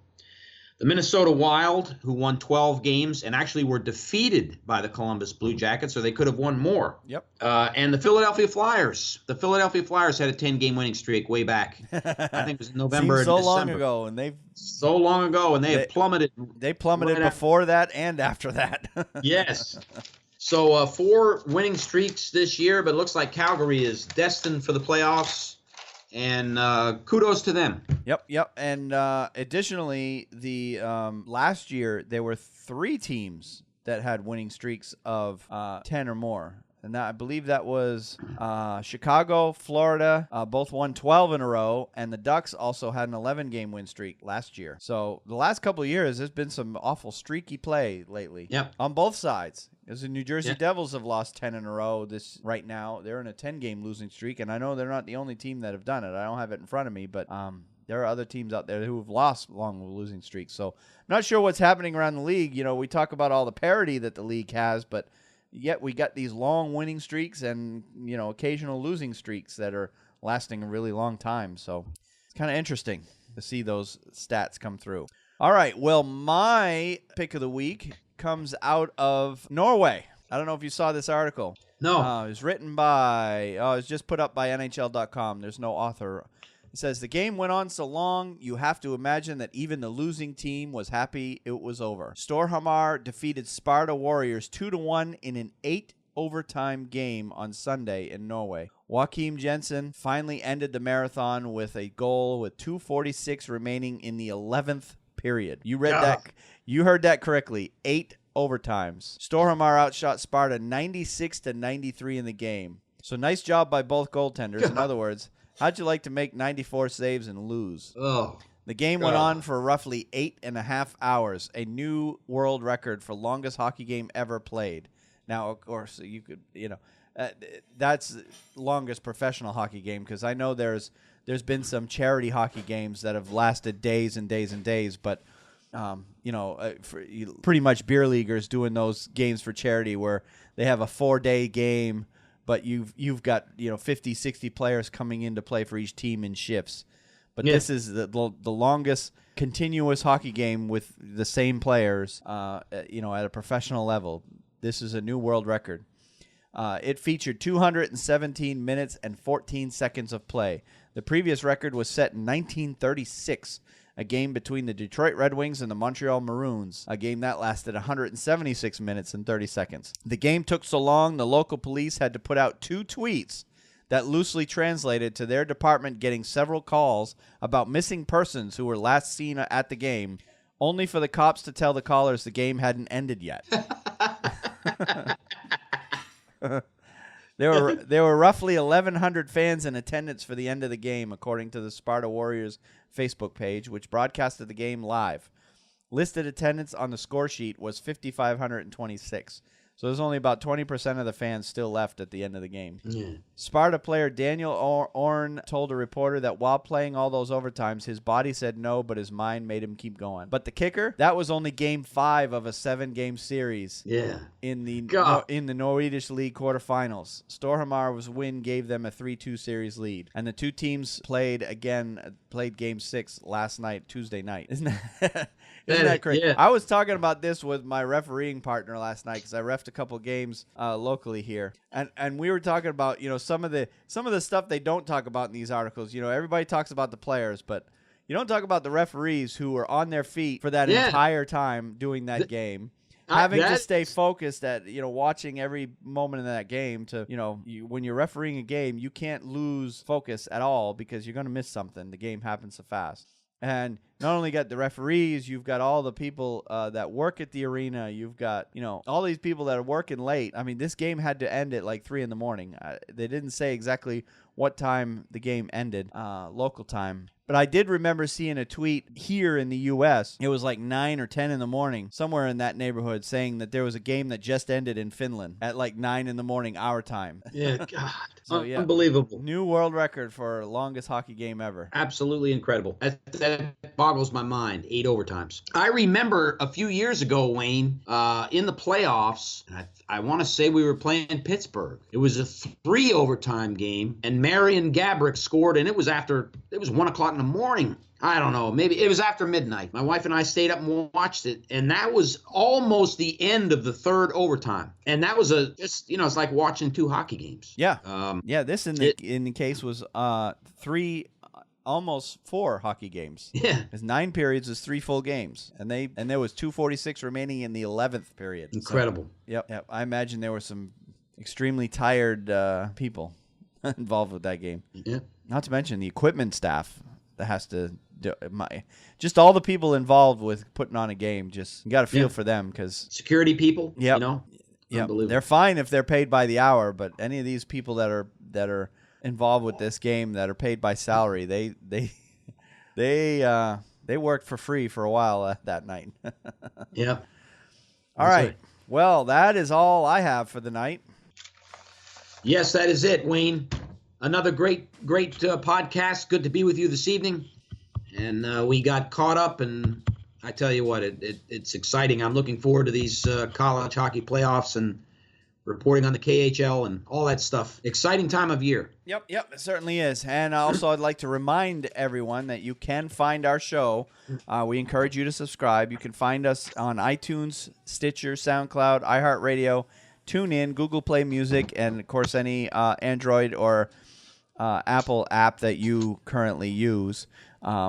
the Minnesota Wild, who won 12 games and actually were defeated by the Columbus Blue Jackets, so they could have won more. Yep. And the Philadelphia Flyers. The Philadelphia Flyers had a 10-game winning streak way back. I think it was November or so December. long ago, and they have plummeted. They plummeted before that and after that. Yes. So 4 winning streaks this year, but it looks like Calgary is destined for the playoffs, and kudos to them. Yep. And additionally, the last year there were 3 teams that had winning streaks of 10 or more. And I believe that was Chicago, Florida, both won 12 in a row, and the Ducks also had an 11-game win streak last year. So the last couple of years, there's been some awful streaky play lately. Yep. On both sides. Because the New Jersey Devils have lost 10 in a row right now. They're in a 10-game losing streak, and I know they're not the only team that have done it. I don't have it in front of me, but there are other teams out there who have lost long losing streaks. So I'm not sure what's happening around the league. You know, we talk about all the parity that the league has, but yet we got these long winning streaks and, occasional losing streaks that are lasting a really long time. So it's kind of interesting to see those stats come through. All right. Well, my pick of the week comes out of Norway. I don't know if you saw this article. No. It was written by, it was just put up by NHL.com. There's no author. It says, the game went on so long, you have to imagine that even the losing team was happy it was over. Storhamar defeated Sparta Warriors 2-1 in an 8-overtime game on Sunday in Norway. Joachim Jensen finally ended the marathon with a goal with 2:46 remaining in the 11th period. You read that. You heard that correctly. 8 overtimes. Storhamar outshot Sparta 96-93 in the game. So nice job by both goaltenders. In other words, how'd you like to make 94 saves and lose? Oh. The game went on for roughly 8.5 hours, a new world record for longest hockey game ever played. Now, of course, you could, that's longest professional hockey game, because I know there's been some charity hockey games that have lasted days and days and days, but pretty much beer leaguers doing those games for charity where they have a 4-day game, but you've got 50, 60 players coming in to play for each team in shifts. But this is the longest continuous hockey game with the same players, at a professional level. This is a new world record. It featured 217 minutes and 14 seconds of play. The previous record was set in 1936, a game between the Detroit Red Wings and the Montreal Maroons, a game that lasted 176 minutes and 30 seconds. The game took so long, the local police had to put out 2 tweets that loosely translated to their department getting several calls about missing persons who were last seen at the game, only for the cops to tell the callers the game hadn't ended yet. There were roughly 1,100 fans in attendance for the end of the game, according to the Sparta Warriors Facebook page, which broadcasted the game live. Listed attendance on the score sheet was 5,526. So there's only about 20% of the fans still left at the end of the game. Yeah. Sparta player Daniel Orn told a reporter that while playing all those overtimes, his body said no, but his mind made him keep going. But the kicker, that was only game 5 of a 7-game series. Yeah. In the Norwegian League quarterfinals. Storhamar's win gave them a 3-2 series lead, and the two teams played game 6 last night, Tuesday night. Isn't that crazy? Yeah. I was talking about this with my refereeing partner last night because I reffed a couple games locally here, and we were talking about some of the stuff they don't talk about in these articles. Everybody talks about the players, but you don't talk about the referees who were on their feet for that entire time doing that game. Having to stay focused at watching every moment in that game. When you're refereeing a game, you can't lose focus at all because you're going to miss something. The game happens so fast. And not only got the referees, you've got all the people that work at the arena. You've got, all these people that are working late. I mean, this game had to end at like 3 in the morning. They didn't say exactly what time the game ended, local time. But I did remember seeing a tweet here in the U.S. It was like 9 or 10 in the morning, somewhere in that neighborhood, saying that there was a game that just ended in Finland at like 9 in the morning, our time. Yeah, God. So, unbelievable. New world record for longest hockey game ever. Absolutely incredible. That boggles my mind. 8 overtimes. I remember a few years ago, Wayne, in the playoffs, I want to say we were playing Pittsburgh. It was a 3 overtime game, and Marion Gabrick scored, and it was 1 o'clock in the morning. I don't know. Maybe it was after midnight. My wife and I stayed up and watched it, and that was almost the end of the 3rd overtime. And that was it's like watching 2 hockey games. Yeah. This in the case was 3, almost 4 hockey games. Yeah. Because 9 periods is 3 full games, and there was 2:46 remaining in the 11th period. Incredible. So, yep. I imagine there were some extremely tired people involved with that game. Yeah. Not to mention the equipment staff that has to do just all the people involved with putting on a game. Just you got to feel for them because security people. Yeah. Yeah. They're fine if they're paid by the hour, but any of these people that are involved with this game that are paid by salary, they worked for free for a while that night. Yeah. All right. Well, that is all I have for the night. Yes, that is it, Wayne. Another great podcast. Good to be with you this evening. And we got caught up, and I tell you what, it's exciting. I'm looking forward to these college hockey playoffs and reporting on the KHL and all that stuff. Exciting time of year. Yep, it certainly is. And also, I'd like to remind everyone that you can find our show. We encourage you to subscribe. You can find us on iTunes, Stitcher, SoundCloud, iHeartRadio, TuneIn, Google Play Music, and, of course, any Android or Apple app that you currently use.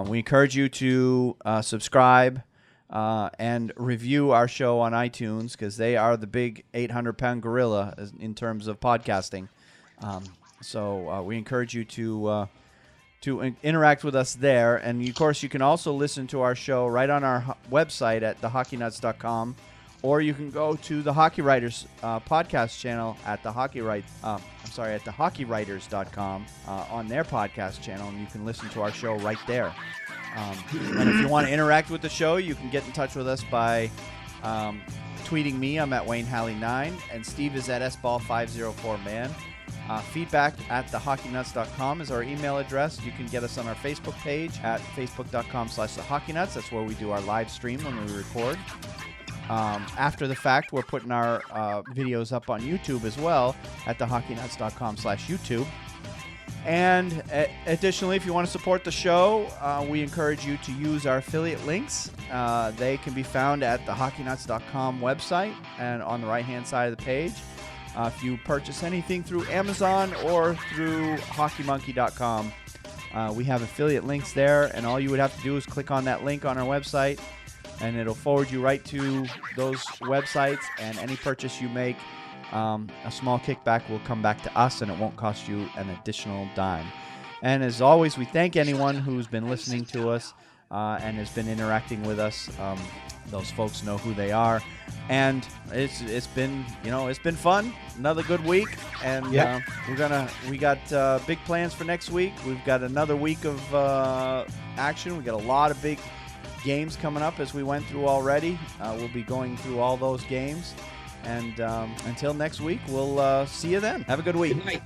We encourage you to subscribe and review our show on iTunes because they are the big 800-pound gorilla in terms of podcasting. So we encourage you to interact with us there. And, of course, you can also listen to our show right on our website at thehockeynuts.com or you can go to the Hockey Writers podcast channel at the hockeywriters.com on their podcast channel, and you can listen to our show right there. And if you want to interact with the show, you can get in touch with us by tweeting me. I'm at WayneHalley9, and Steve is at SBall504man. Feedback at thehockeynuts.com is our email address. You can get us on our Facebook page at facebook.com/thehockeynuts. That's where we do our live stream when we record. After the fact, we're putting our videos up on YouTube as well at thehockeynuts.com/YouTube. And additionally, if you want to support the show, we encourage you to use our affiliate links. They can be found at thehockeynuts.com website and on the right-hand side of the page. If you purchase anything through Amazon or through hockeymonkey.com, we have affiliate links there, and all you would have to do is click on that link on our website, and it'll forward you right to those websites, and any purchase you make, a small kickback will come back to us, and it won't cost you an additional dime. And as always, we thank anyone who's been listening to us and has been interacting with us. Those folks know who they are, and it's been fun. Another good week, and we got big plans for next week. We've got another week of action. We got a lot of big games coming up, as we went through already. We'll be going through all those games, and until next week, we'll see you then. Have a good week. Good night.